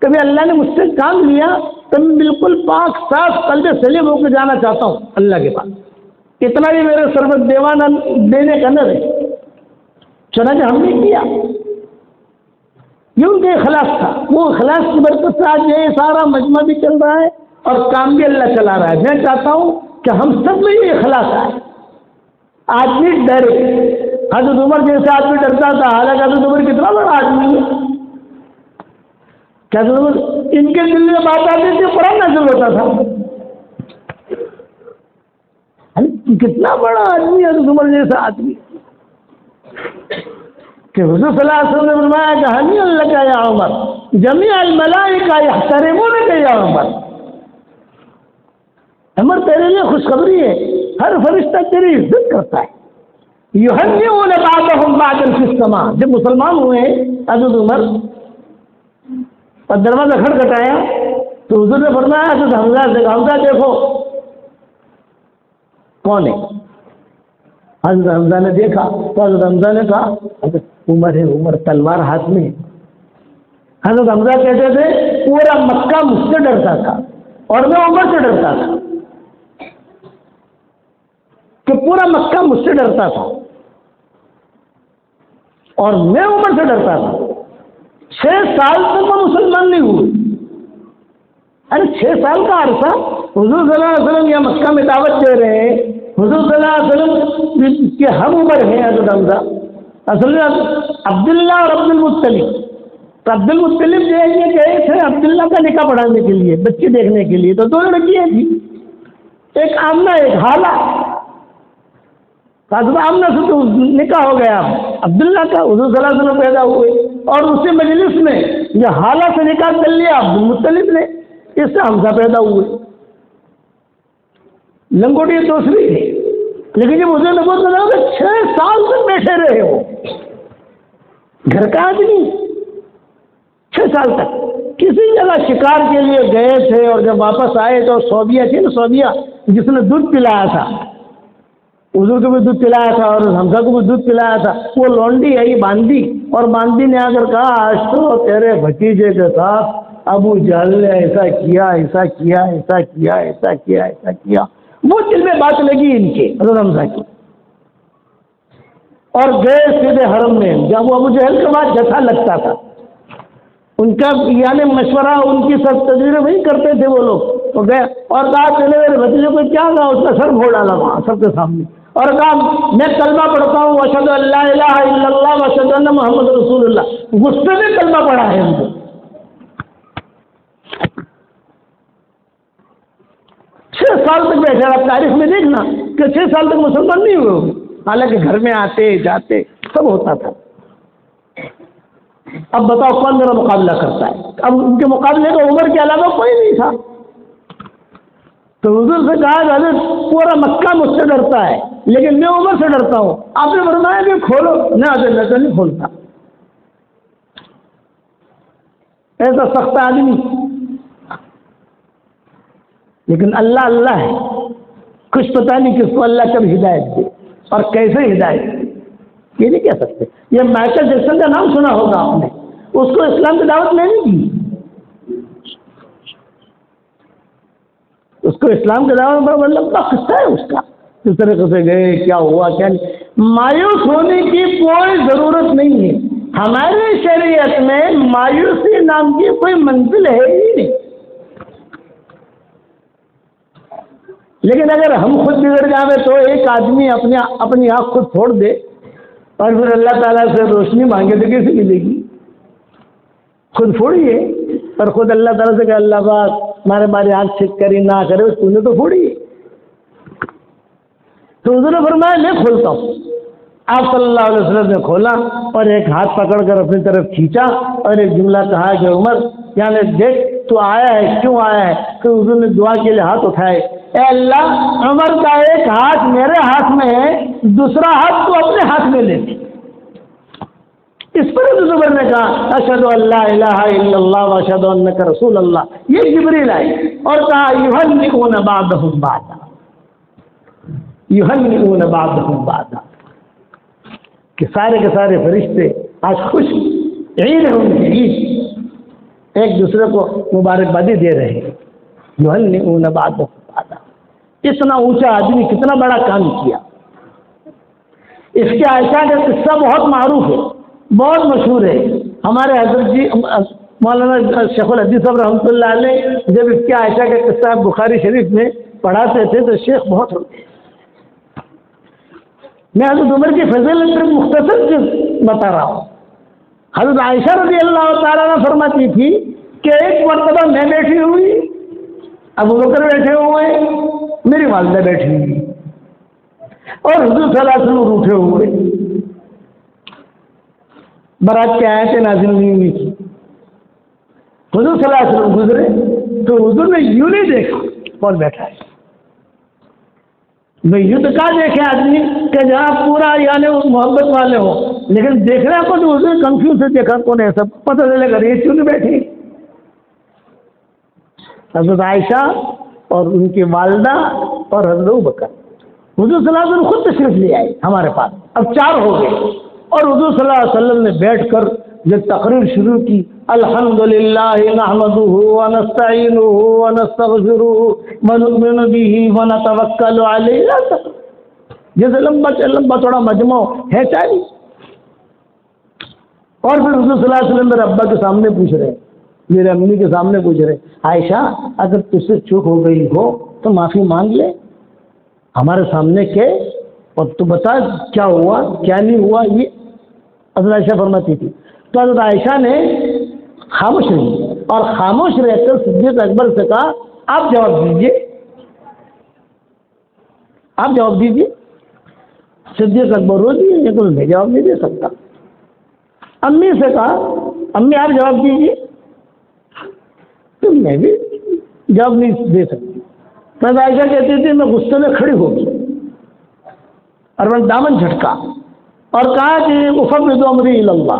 کبھی اللہ نے مجھ سے کام لیا تو میں بالکل پاک صاف قلب سلیم ہو کے جانا چاہتا ہوں اللہ کے پاس، اتنا بھی میرے سر پر دیوانہ دینے کا نہ رہے، چنانچہ ہم نے کیا، یہ ان کے اخلاص تھا، وہ اخلاص کی برکت سے آج یہ سارا مجمع بھی چل رہا ہے اور کام بھی اللہ چلا رہا ہے۔ میں چاہتا ہوں کہ ہم سب میں یہ اخلاص آئے، آدمی ڈرے، حضرت عمر جیسے آدمی ڈرتا تھا، حالانکہ حضرت عمر کتنا بڑا آدمی ہے، کیا ان کے دل میں بات آتی تھی قرآن نازل ہوتا تھا، کتنا بڑا آدمی ہے حضرت عمر جیسا آدمی کہ حضور صلی اللہ علیہ وسلم نے فرمایا کہ ہنی اللہ کا یا عمر جمیع الملائکہ یحترمونک یا عمر، عمر تیرے لیے خوشخبری ہے، ہر فرشتہ تیری عزت کرتا ہے، یہنئون بعضهم بعضا فی السماء۔ جب مسلمان ہوئے حضرت عمر اور دروازہ کھٹکھٹایا تو حضور نے فرمایا حضرت حمزہ سے، حمزہ دیکھو کون ہے؟ حضرت حمزہ نے دیکھا تو حضرت حمزہ نے کہا حضرت عمر ہے، عمر تلوار ہاتھ میں ہے۔ حضرت حمزہ کہتے تھے پورا مکہ مجھ سے ڈرتا تھا اور میں عمر سے ڈرتا تھا، کہ پورا مکہ مجھ سے ڈرتا تھا اور میں عمر سے ڈرتا تھا۔ 6 سال تک وہ مسلمان نہیں ہوئے، ارے 6 سال کا عرصہ حضور صلی اللہ علیہ وسلم یا مکہ میں دعوت دے رہے ہیں، حضور صلی اللہ علیہ وسلم کے ہم عمر ہیں حضرت حمزہ، اصل میں عبداللہ اور عبد المطلب، تو عبد المطلب جو ہے یہ گئے تھے عبداللہ کا نکاح پڑھانے کے لیے، بچے دیکھنے کے لیے، تو 2 لڑکیاں تھیں، ایک آمنہ ایک حالہ، حضرت آمنہ سے تو نکاح ہو گیا عبداللہ کا، حضور صلی اللہ علیہ وسلم پیدا ہوئے اور اسی مجلس میں یہ حالہ سے نکاح کر لیا عبد المطلب نے، اس سے حمزہ پیدا ہوئے، لنگوٹی دوسری تھی، لیکن جب حضور نبوت میں لگا 6 سال تک بیٹھے رہے ہو، گھر کا آدمی 6 سال تک کسی جگہ شکار کے لیے گئے تھے، اور جب واپس آئے تو صوبیہ تھی نا، صوبیہ جس نے دودھ پلایا تھا، حضور کو بھی دودھ پلایا تھا اور حمزہ کو بھی دودھ پلایا تھا، وہ لونڈی آئی باندی، اور باندی نے آ کر کہا آج تو تیرے بھتیجے کے ساتھ ابو جہل نے ایسا کیا ایسا کیا ایسا کیا ایسا کیا ایسا کیا۔ وہ دل میں بات لگی ان کے حضرت حمزہ کی، اور گئے سیدھے حرم میں، جب وہ ابو جہل کے بعد جتھا لگتا تھا، ان کا یعنی مشورہ، ان کی سب تجربے وہی کرتے تھے وہ لوگ، تو گئے اور کہا چلے میرے بھتیجے کو کیا کہا، اس کا سر پھوڑ ڈالا وہاں سب کے سامنے، اور کہا میں کلمہ پڑھتا ہوں اشہد ان لا الہ الا اللہ واشہد ان محمد رسول اللہ، غصے میں کلمہ پڑھا ہے ان کو۔ 6 سال تک بیٹھے، آپ تاریخ میں دیکھنا کہ 6 سال تک مسلمان نہیں ہوئے ہوگے، حالانکہ گھر میں آتے جاتے سب ہوتا تھا۔ اب بتاؤ کون میرا مقابلہ کرتا ہے؟ اب ان کے مقابلے کا عمر کے علاوہ کوئی نہیں تھا، تو حضور سے کہا کہ حضرت پورا مکہ مجھ سے ڈرتا ہے لیکن میں عمر سے ڈرتا ہوں، آپ نے فرمایا کہ کھولو، نہ حضرت میں تو نہیں کھولتا، ایسا سخت آدمی، لیکن اللہ اللہ ہے، کچھ پتہ نہیں کس کو اللہ کب ہدایت دے اور کیسے ہدایت دے، یہ نہیں کہہ سکتے۔ یہ مائیکل جیکسن کا نام سنا ہوگا آپ نے، اس کو اسلام کی دعوت نہیں دی، اس کو اسلام کی دعوت بڑا لمبا قصہ ہے اس کا، کس طریقے سے گئے، کیا ہوا کیا نہیں۔ مایوس ہونے کی کوئی ضرورت نہیں ہے، ہمارے شریعت میں مایوسی نام کی کوئی منزل ہے ہی نہیں، لیکن اگر ہم خود بگڑ جائیں تو ایک آدمی اپنی آنکھ خود پھوڑ دے اور پھر اللہ تعالیٰ سے روشنی مانگے تو کیسے ملے گی؟ خود پھوڑیے اور خود اللہ تعالیٰ سے کہ اللہ پاک ہمارے بارے آنکھ ٹھیک کری نہ کرے، تو نے تو پھوڑی ہے۔ تو حضور نے فرمایا میں کھولتا ہوں، آپ صلی اللہ علیہ وسلم نے کھولا اور ایک ہاتھ پکڑ کر اپنی طرف کھینچا اور ایک جملہ کہا کہ عمر یعنی دیکھ تو آیا ہے، کیوں آیا ہے؟ کہ حضور نے دعا کے لیے ہاتھ اٹھائے، اے اللہ عمر کا ایک ہاتھ میرے ہاتھ میں ہے، دوسرا ہاتھ تو اپنے ہاتھ میں لے۔ اس پر حضرت عمر نے کہا اشہد ان لا الہ الا اللہ واشہد انک رسول اللہ، یہ جبریل آئے اور کہا یہنئون بعضهم بعضا، یہنئون بعضهم بعضا، کہ سارے کے سارے فرشتے آج خوش عید ہے ان کی عید، ایک دوسرے کو مبارکبادی دے رہے ہیں، یہنئون بعضهم بعضا۔ اتنا اونچا آدمی کتنا بڑا کام کیا۔ اس کے عائشہ کا قصہ بہت معروف ہے، بہت مشہور ہے، ہمارے حضرت جی مولانا شیخ الحدیث صاحب رحمۃ اللہ علیہ جب اس کے عائشہ کا قصہ بخاری شریف میں پڑھاتے تھے تو شیخ بہت ہوتے۔ میں حضرت عمر کی فضیلت صرف مختصر چیز بتا رہا ہوں۔ حضرت عائشہ رضی اللہ تعالیٰ عنہ فرماتی تھی کہ ایک مرتبہ میں بیٹھی ہوئی، ابو بکر بیٹھے ہوئے، میری والدہ بیٹھی ہوئی اور حضور صلی اللہ علیہ وسلم اٹھے ہوئے، برات کی آیتیں نازل نہیں ہوئی تھی، حضور صلی اللہ علیہ وسلم گزرے تو حضور نے یوں نہیں دیکھا کون بیٹھا ہے، میں یوں تو کہاں دیکھے آدمی کہ جہاں پورا یعنی محبت والے ہو، لیکن دیکھنے کو تو حضور کنفیوز سے دیکھا کون ہے، سب پتہ چلے گا یہ کیوں نہیں بیٹھی۔ حضرت عائشہ اور ان کی والدہ اور حضرت ابوبکر، حضور صلی اللہ علیہ وسلم خود تشریف لے آئے ہمارے پاس، اب 4 ہو گئے، اور حضور صلی اللہ علیہ وسلم نے بیٹھ کر جب تقریر شروع کی، الحمدللہ نحمدہ ونستعینہ ونستغفرہ ونؤمن بہ ونتوکل علیہ، جیسے لمبا تھوڑا مجمع ہے چاہیے، اور پھر حضور صلی اللہ علیہ وسلم میرے ابا کے سامنے پوچھ رہے، میرے امی کے سامنے پوچھ رہے، عائشہ اگر تجھ سے چوک ہو گئی ہو تو معافی مانگ لے ہمارے سامنے کے، اور تو بتا کیا ہوا کیا نہیں ہوا، یہ حضرت عائشہ فرماتی تھی۔ تو حضرت عائشہ نے خاموش رہی اور خاموش رہ کر صدیق اکبر سے کہا آپ جواب دیجیے، آپ جواب دیجیے۔ صدیق اکبر رو دیے، لیکن میں جواب نہیں دے سکتا۔ امی سے کہا امی آپ جواب دیجیے، تو میں بھی جواب نہیں دے سکتی۔ حضرت عائشہ کہتی تھی میں غصے میں کھڑی ہو گئی اور میں دامن جھٹکا اور کہا کہ افوض امری الی اللہ،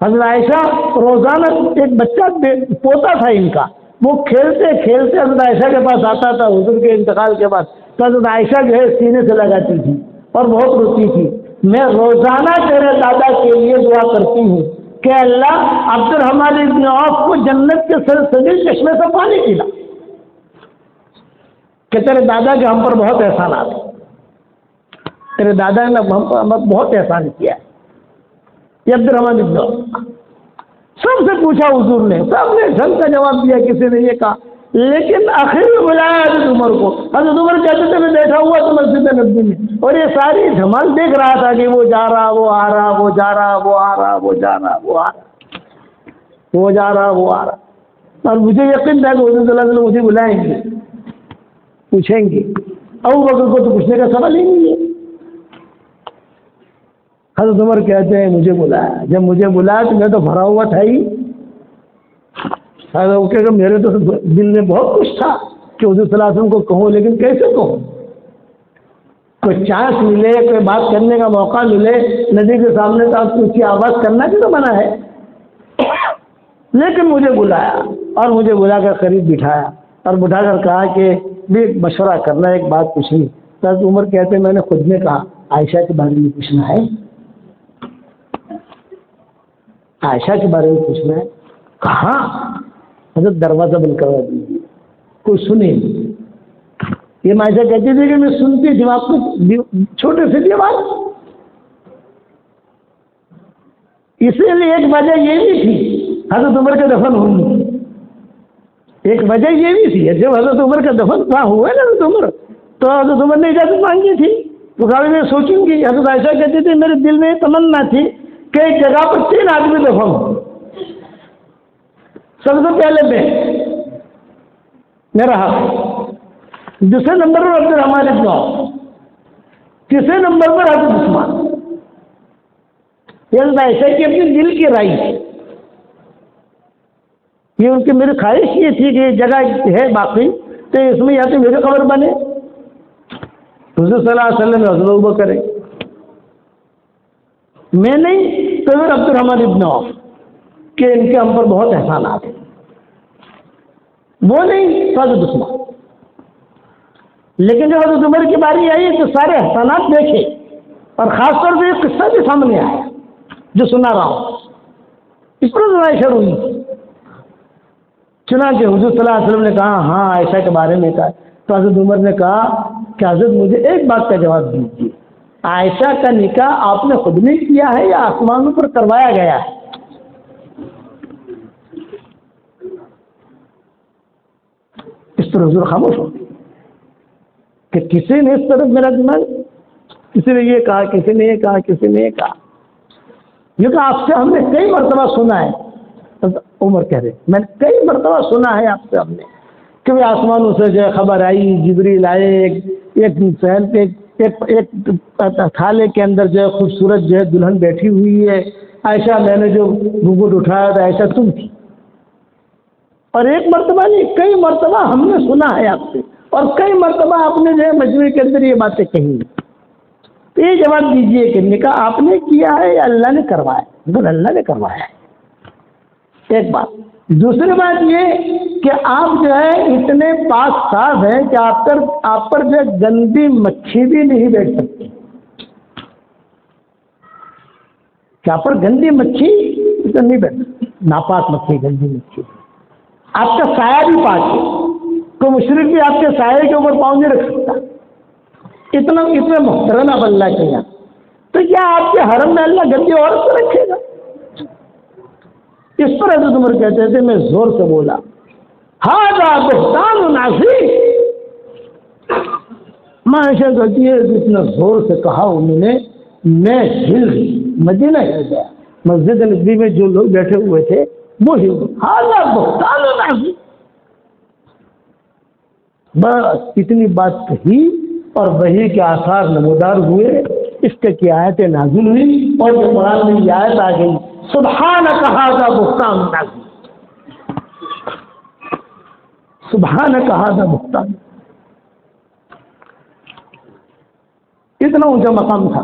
حضرت عائشہ روزانہ ایک بچہ پوتا تھا ان کا، وہ کھیلتے کھیلتے حضرت عائشہ کے پاس آتا تھا حضور کے انتقال کے بعد، تو حضرت عائشہ جو ہے سینے سے لگاتی تھی اور بہت روتی تھی، میں روزانہ تیرے دادا کے لیے دعا کرتی ہوں کہ اللہ عبد الرحمن ابن عوف کو جنت کے سلسبیل چشمے سے پانی پلا، کہ تیرے دادا کے ہم پر بہت احسانات ہیں، تیرے دادا نے ہم پر بہت احسان کیا ہے۔ یہ عبد الرحمن ابن عوف سب سے پوچھا حضور نے، سب نے ڈھنگ کا جواب دیا، کسی نے یہ کہا، لیکن آخر میں بلایا حضرت عمر کو۔ حضرت عمر کہتے تھے میں بیٹھا ہوا تو مسجد نبوی میں، اور یہ ساری دھمال دیکھ رہا تھا کہ وہ جا رہا وہ آ رہا، وہ جا رہا وہ آ رہا، وہ جا رہا وہ آ رہا، وہ جا رہا وہ آ رہا، اور مجھے یقین تھا کہ حضور صلی اللہ علیہ وسلم مجھے بلائیں گے، پوچھیں گے۔ ابو بکر کو تو پوچھنے کا سوال ہی نہیں ہے۔ حضرت عمر کہتے ہیں مجھے بلایا، جب مجھے بلایا تو میں تو بھرا ہوا تھا ہی، کہ میرے تو دل میں بہت کچھ تھا کہ حضور صلی اللہ علیہ وسلم کو کہوں، لیکن کیسے کہوں؟ کوئی چانس ملے، کوئی بات کرنے کا موقع ملے نبی کے سامنے، تو آپ کو اس کی آواز کرنا بھی تو منع ہے، لیکن مجھے بلایا اور مجھے بلا کر قریب بٹھایا اور بٹھا کر کہا کہ بھی مشورہ کرنا، ایک بات پوچھنی۔ تو حضرت عمر کہتے ہیں میں نے خود نے کہا عائشہ کے بارے میں پوچھنا ہے، عائشہ کے بارے میں پوچھنا ہے۔ کہاں؟ حضرت دروازہ بند کروا دیجیے، کوئی سنے۔ یہ عائشہ کہتی تھی کہ میں سنتی تھی، آپ کو چھوٹے سے دیوار، اسی لیے ایک وجہ یہ بھی تھی حضرت عمر کے دفن ہونے، ایک وجہ یہ بھی تھی، جب حضرت عمر کا دفن کہاں ہوا ہے نا حضرت عمر، تو حضرت عمر نے اجازت مانگی تھی، تو کہا میں سوچوں گی۔ حضرت عائشہ کہتی تھی میرے دل میں تمنا تھی کہ ایک جگہ پر 3 آدمی دفن ہو، سب سے پہلے میرا حق، دوسرے نمبر پر عبد الرحمن ابن عوف، تیسرے نمبر پر حضرت عثمان۔ یہ حضرت عائشہ کی اپنی دل کی رائے ہے، یہ ان کی میری خواہش یہ تھی کہ یہ جگہ ہے باقی، تو اس میں یا تو میری قبر بنے، حضور صلی اللہ علیہ وسلم حضرت ابوبکر ہے، میں نہیں تو پھر عبد الرحمن ابن عوف، کہ ان کے ہم پر بہت احسانات ہیں، وہ نہیں تو حضرت عثمان۔ لیکن جب حضرت عمر کی باری آئی تو سارے احسانات دیکھے، اور خاص طور سے ایک قصہ بھی سامنے آیا جو سنا رہا ہوں، اس پر عائشہ روئی، چنانچہ حضور صلی اللہ علیہ وسلم نے کہا ہاں عائشہ کے بارے میں کہا، تو حضرت عمر نے کہا کہ حضرت مجھے ایک بات کا جواب دیجیے، عائشہ کا نکاح آپ نے خود نے کیا ہے یا آسمانوں پر کروایا گیا ہے؟ اس پر حضور خاموش ہو کہ کسی نے اس طرف میرا دماغ، کسی نے یہ کہا، کسی نے یہ کہا، کسی نے یہ کہا، یہ کہ آپ سے ہم نے کئی مرتبہ سنا ہے، عمر کہہ رہے میں نے کئی مرتبہ سنا ہے آپ سے ہم نے کہ وہ آسمانوں سے جو ہے خبر آئی، جبریل آئے، ایک سہن پہ ایک تھالے کے اندر جو ہے خوبصورت جو ہے دلہن بیٹھی ہوئی ہے، عائشہ میں نے جو گھونگھٹ اٹھایا تھا عائشہ تم تھی، اور ایک مرتبہ نہیں کئی مرتبہ ہم نے سنا ہے آپ سے، اور کئی مرتبہ آپ نے جو ہے مجموعے کے اندر یہ باتیں کہی، تو یہ جواب دیجیے کہ نکاح آپ نے کیا ہے یا اللہ نے کروایا؟ بالکل اللہ نے کروایا ہے، ایک بات۔ دوسری بات یہ کہ آپ جو ہے اتنے پاک صاف ہیں کہ آپ پر جو گندی مکھی بھی نہیں بیٹھ سکتی، کہ آپ پر گندی مکھی نہیں بیٹھ سکتی، ناپاک مکھی، گندی مکھی، آپ کا سایہ بھی پاک ہے، کوئی مشرک بھی آپ کے سائے کے اوپر پاؤں نہیں رکھ سکتا، اتنا محترم آپ اللہ کے یہاں، تو کیا آپ کے حرم میں اللہ گندی عورت کو رکھے گا؟ اس پر حضرت عمر کہتے تھے میں زور سے بولا ھذا بہتان عظیم، عائشہ کہتی ہے اتنا زور سے کہا انہوں نے، میں ہل گئی، مدینہ ہل گیا، مسجد نبوی میں جو لوگ بیٹھے ہوئے تھے وہ ہل گئے، ھذا بہتان عظیم، بس اتنی بات کہی اور وحی کے آثار نمودار ہوئے، اس کی آیتیں نازل ہوئی، اور جو قرآن میں یہ آیت آ گئی سبحانک ھذا بہتان عظیم، سبحانک ھذا بہتان، اتنا اونچا مقام تھا۔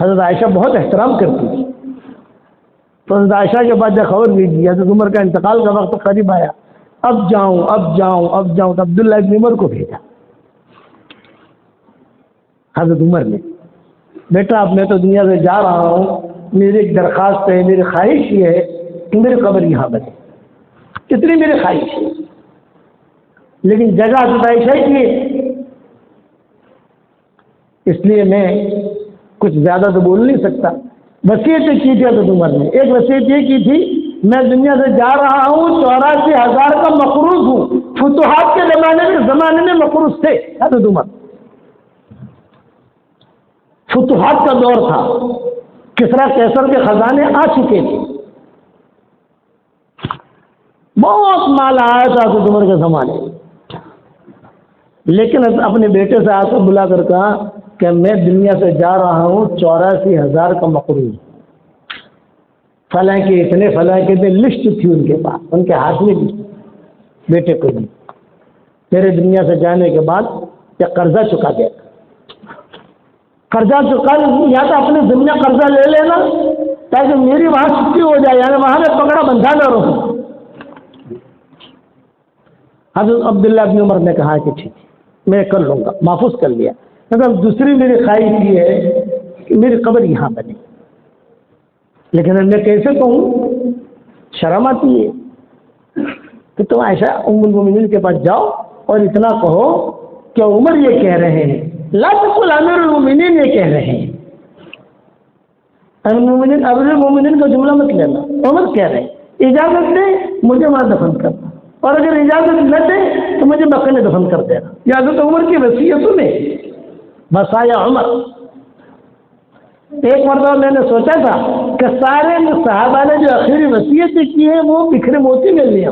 حضرت عائشہ بہت احترام کرتی تھی، تو حضرت عائشہ کے بعد جب خبر بھیجی حضرت عمر کا انتقال کا وقت قریب آیا، اب جاؤں تو عبداللہ ابن عمر کو بھیجا حضرت عمر نے، بیٹا اب میں تو دنیا سے جا رہا ہوں، میری ایک درخواست ہے، میری خواہش یہ ہے کہ میری قبر یہاں بنے، اتنی میری خواہش ہے، لیکن جگہ حضرت عائشہ کی ہے، اس لیے میں کچھ زیادہ تو بول نہیں سکتا۔ وصیت کی تھی حضرت عمر نے، ایک وصیت یہ کی تھی میں دنیا سے جا رہا ہوں 84,000 کا مقروض ہوں، فتوحات کے زمانے میں مقروض تھے حضرت عمر، فتوحات کا دور تھا، کسریٰ قیصر کے خزانے آ چکے تھے، بہت مال آیا تھا حضرت عمر کے زمانے میں، لیکن اپنے بیٹے سے آ کر بلا کر کہا کہ میں دنیا سے جا رہا ہوں 84,000 کا مقروض، فلاں کے اتنے لسٹ تھی ان کے پاس، ان کے ہاتھ میں بھی، بیٹے کو بھی میرے دنیا سے جانے کے بعد یہ قرضہ چکا دے، قرضہ چکا، یا تو اپنے ذمہ قرضہ لے لینا تاکہ میری وہاں چھٹی ہو جائے، یعنی وہاں میں پکڑا بندھا نہ رہوں۔ حضرت عبداللہ ابن عمر نے کہا کہ ٹھیک ہے میں کر لوں گا، محفوظ کر لیا، مطلب دوسری میری خواہش یہ ہے کہ میری قبر یہاں بنے، لیکن میں کیسے کہوں، شرم آتی ہے کہ تم عائشہ ام المومنین کے پاس جاؤ اور اتنا کہو کہ عمر یہ کہہ رہے ہیں، لا تقل امیر المومنین یہ کہہ رہے ہیں، امیر المومنین کا جملہ مت لینا، عمر کہہ رہے ہیں اجازت دے مجھے وہاں دفن کرنا، اور اگر اجازت نہ دے تو مجھے مکہ میں دفن کر دینا، یہ حضرت عمر کی وصیتوں میں بسایا عمر۔ ایک مرتبہ میں نے سوچا تھا کہ سارے صحابہ نے جو آخری وصیتیں کی ہیں وہ بکھرے موتی میں لیا،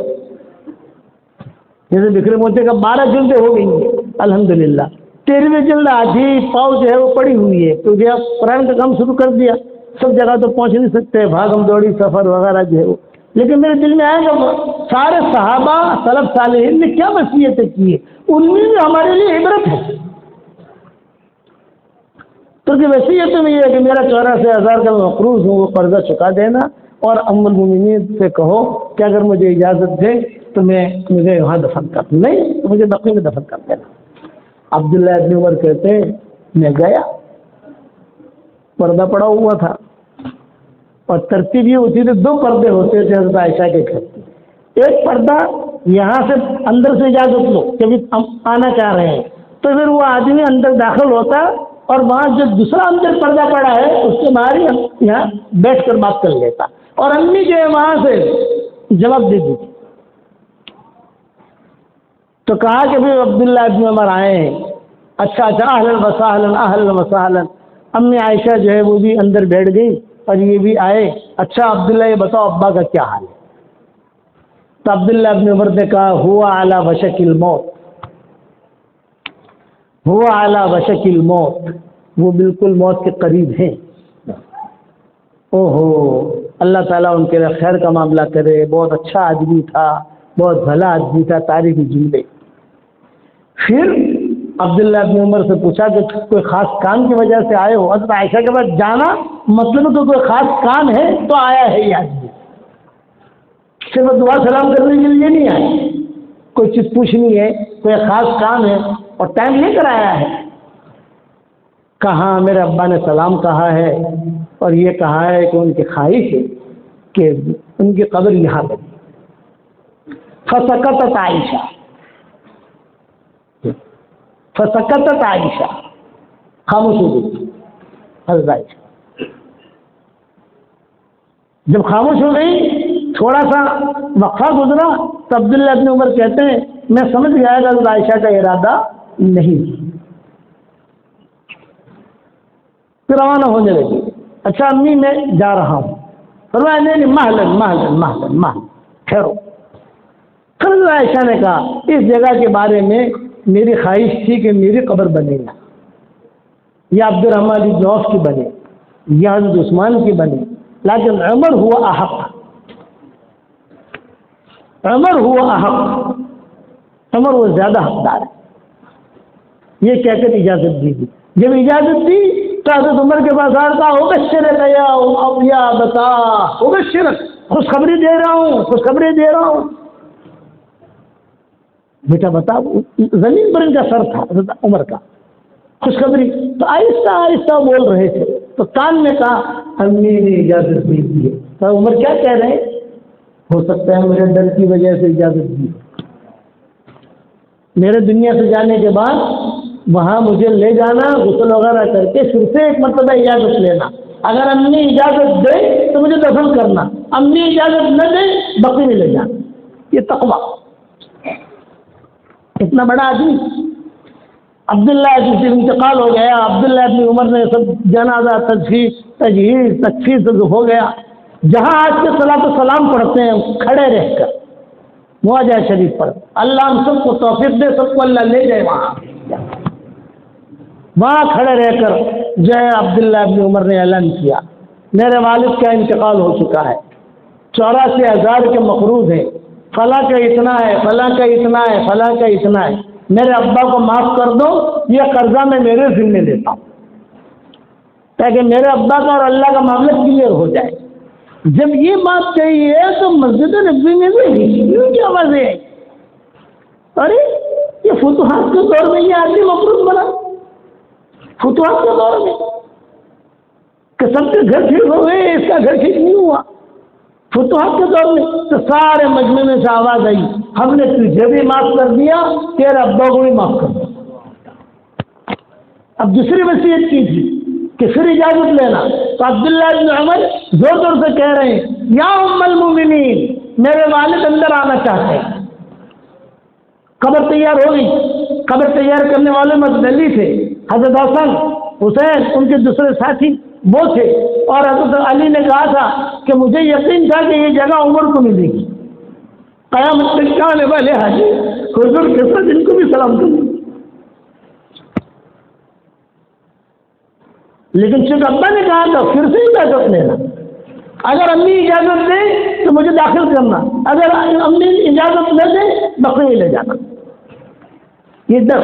جیسے بکھرے موتی کا 12 جلدیں ہو گئی ہیں الحمدللہ، 13ویں جلد آدھی پاؤ جو ہے وہ پڑی ہوئی ہے، کیونکہ اب قرآن کا کام شروع کر دیا، سب جگہ تو پہنچ نہیں سکتے، بھاگم دوڑی سفر وغیرہ جو ہے وہ، لیکن میرے دل میں آیا کہ سارے صحابہ سلف صالحین نے کیا وصیتیں کی ہیں، ان میں بھی ہمارے لیے عبرت ہے، تو کہ وصیت میں یہ ہے کہ میرا 84,000 کا مقروض ہوں وہ قرضہ چکا دینا، اور ام المومنین سے کہو کہ اگر مجھے اجازت دے تو مجھے وہاں دفن کر، نہیں تو مجھے بقیع میں دفن کر دینا۔ عبداللہ ابن عمر کہتے ہیں میں گیا، پردہ پڑا ہوا تھا، اور ترتیب یہ ہوتی تھی 2 پردے ہوتے تھے حضرت عائشہ کے گھر کے، ایک پردہ یہاں سے اندر سے اجازت لو کہ ہم آنا چاہ رہے ہیں، تو پھر وہ آدمی اندر داخل ہوتا، اور وہاں جو دوسرا اندر پردہ پڑا ہے اس کے باہر ہی یہاں بیٹھ کر بات کر لیتا، اور امی جو ہے وہاں سے جواب دے دی، تو کہا کہ پھر عبداللہ ابن عمر آئے ہیں، اچھا اہلا وسہلا، امی عائشہ جو ہے وہ بھی اندر بیٹھ گئی اور یہ بھی آئے، اچھا عبداللہ یہ بتاؤ ابا کا کیا حال ہے؟ تو عبداللہ ابن عمر نے کہا ہوا علی وشک الموت، ہوا علی وشک الموت، وہ بالکل موت کے قریب ہیں۔ اوہو، اللہ تعالیٰ ان کے لیے خیر کا معاملہ کرے، بہت اچھا آدمی تھا، بہت بھلا آدمی تھا، تاریخی جملے۔ پھر عبداللہ ابن عمر سے پوچھا کہ کوئی خاص کام کی وجہ سے آئے ہو؟ حضرت عائشہ کے بعد جانا مطلب تو کوئی خاص کام ہے تو آیا ہے یہ آدمی، صرف دعا سلام کرنے کے لیے نہیں آئے، کوئی چیز پوچھنی ہے، کوئی خاص کام ہے اور ٹائم لے کر آیا ہے۔ کہاں میرے ابا نے سلام کہا ہے اور یہ کہا ہے کہ ان کی خواہش ہے کہ ان کی قبر یہاں بنی۔ فسکتت عائشہ، فسکتت عائشہ، خاموش ہو گئی حضرت عائشہ۔ جب خاموش ہو گئی، تھوڑا سا وقفہ گزرا تو عبداللہ ابن عمر کہتے ہیں میں سمجھ گیا کہ حضرت عائشہ کا ارادہ نہیں، پھر روانہ ہونے لگی۔ اچھا امی میں جا رہا ہوں، فرمایا نہیں محلن ٹھہرو۔ پھر عائشہ نے کہا اس جگہ کے بارے میں میری خواہش تھی کہ میری قبر بنے گا، یا عبد الرحمن بن عوف کی بنے، یا حضرت عثمان کی بنے، لیکن عمر ہوا احق، عمر ہوا احق، عمر وہ زیادہ حقدار ہے۔ یہ کہہ کر اجازت دی گئی۔ جب اجازت دی تو حضرت عمر کے پاس آیا کہا ابشرک یا بتا، ابشرک، خوشخبری دے رہا ہوں، خوشخبری دے رہا ہوں۔ بیٹا بتا، زمین پر ان کا سر تھا حضرت عمر کا، خوشخبری۔ تو آہستہ آہستہ بول رہے تھے، تو کان میں کہا امی نے اجازت دی ہے۔ تو عمر کیا کہہ رہے ہیں؟ ہو سکتا ہے میرے ڈر کی وجہ سے اجازت دی، میرے دنیا سے جانے کے بعد وہاں مجھے لے جانا، غسل وغیرہ کر کے پھر سے ایک مرتبہ اجازت لینا، اگر امی اجازت دے تو مجھے دفن کرنا، امی اجازت نہ دے بقی میں لے جانا۔ یہ تقویٰ، اتنا بڑا آدمی۔ عبداللہ جس دن انتقال ہو گیا، عبداللہ ابن عمر نے سب جنازہ تجہیز تکفیر سے ہو گیا، جہاں آج کے صلاۃ و سلام پڑھتے ہیں کھڑے رہ کر مواجہ شریف پر، اللہ ہم سب کو توفیق دے، سب کو اللہ لے جائے وہاں کھڑے رہ کر جو ہے عبداللہ ابن عمر نے اعلان کیا میرے والد کا انتقال ہو چکا ہے، 84,000 کے مقروض ہیں، فلاں کا اتنا ہے، فلاں کا اتنا ہے، فلاں کا اتنا ہے، میرے ابا کو معاف کر دو، یہ قرضہ میں میرے ذمہ دیتا ہوں تاکہ میرے ابا کا اور اللہ کا معاملہ کلیئر ہو جائے۔ جب یہ بات کہی ہے تو مسجد نبوی میں بھی کی آوازیں آئی، ارے یہ فتوحات کے دور میں یہ آدمی مقروض بنا، فتوحات کے دور میں کہ سب کے گھر ٹھیک ہو گئے، اس کا گھر ٹھیک نہیں ہوا، فتوحات کے دور میں۔ تو سارے مجمع میں سے آواز آئی ہم نے تجھے بھی معاف کر دیا، تیرے ابا کو بھی معاف کر دیا۔ اب دوسری وصیت کی تھی کہ پھر اجازت لینا، تو عبداللہ بن عمر زور زور سے کہہ رہے ہیں یا ام المومنین، میرے والد اندر آنا چاہتے ہیں۔ قبر تیار ہو گئی، قبر تیار کرنے والے مدلی تھے، حضرت حسن حسین ان کے دوسرے ساتھی وہ تھے، اور حضرت علی نے کہا تھا کہ مجھے یقین تھا کہ یہ جگہ عمر کو ملے گی، قیامت تک آنے والے حاجی حضور کے ساتھ ان کو بھی سلام کریں۔ لیکن چونکہ ابا نے کہا تھا پھر سے اجازت لینا، اگر امی اجازت دے تو مجھے داخل کرنا، اگر امی اجازت نہ دے بقیہ لے جانا۔ یہ در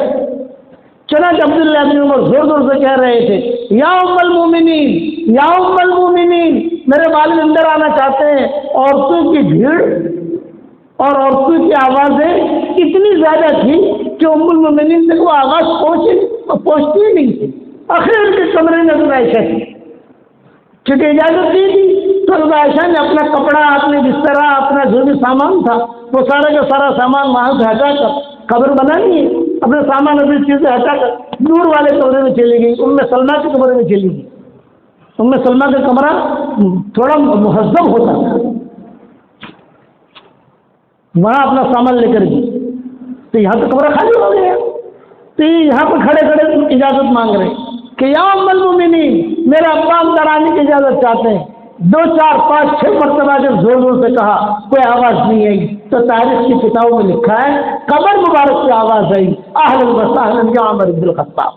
چنانچہ عبداللہ بن عمر زور زور سے کہہ رہے تھے یا ام المومنین، یا ام المومنین، میرے والد اندر آنا چاہتے ہیں۔ عورتوں کی بھیڑ اور عورتوں کی آوازیں اتنی زیادہ تھی کہ ام المومنین تک وہ آواز پہنچتی ہی نہیں تھی۔ آخر ان کے کمرے میں حضرت عائشہ تھی، چونکہ اجازت دی تھی تو حضرت عائشہ نے اپنا کپڑا، اپنے بستر، اپنا جو بھی سامان تھا وہ سارا کا سارا سامان وہاں سے ہٹا کر قبر بنانی ہے، اپنے سامان اپنی چیزیں ہٹا کر دور والے کمرے میں چلی گئی، ام سلمہ کے کمرے میں چلی گئی۔ ام سلمہ کا کمرہ تھوڑا مہذب ہوتا تھا، وہاں اپنا سامان لے کر گئی، تو یہاں تو کمرہ خالی ہو گیا، تو یہاں پر کھڑے کھڑے اجازت مانگ رہے کہ یا ام المومنین، میرے ابا اندر آنے کی اجازت چاہتے ہیں۔ 2 4 5 6 مرتبہ جب زور زور سے کہا کوئی آواز نہیں آئی، تو تاریخ کی کتابوں میں لکھا ہے قبر مبارک سے آواز آئی اہلا وسہلا یا عمر بن الخطاب،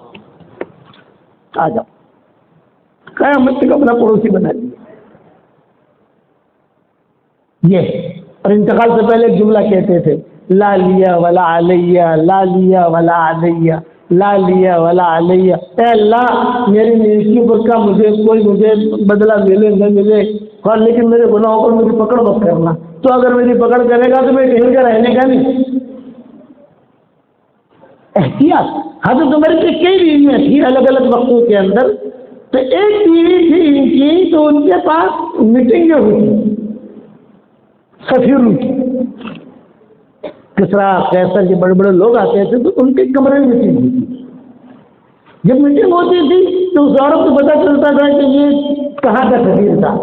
آ جاؤ۔ قیامت تک اپنا پڑوسی بنا لیا یہ، اور انتقال سے پہلے ایک جملہ کہتے تھے لا لیا ولا علیہ، لا لیا ولا علیہ، لا لیا ولا علیہ، اے اللہ میری نیکی پر کا مجھے بدلہ ملے نہ ملے، اور لیکن میرے گناہوں پر مجھے پکڑ مت کرنا، تو اگر میری پکڑ کرے گا تو میں کہیں کا رہنے کا نہیں۔ احتیاط، حضرت عمر کی کئی بیویاں تھیں الگ الگ وقتوں کے اندر، تو ایک بیوی تھی ان کی تو ان کے پاس میٹنگیں ہوئی سفیروں کی، کسرا قیصر کے بڑے بڑے لوگ آتے تھے تو ان کے کمرے میں میٹنگ ہوتی تھی۔ جب میٹنگ ہوتی تھی تو اس عورت کو پتہ چلتا تھا کہ یہ کہاں کا سفیر تھا،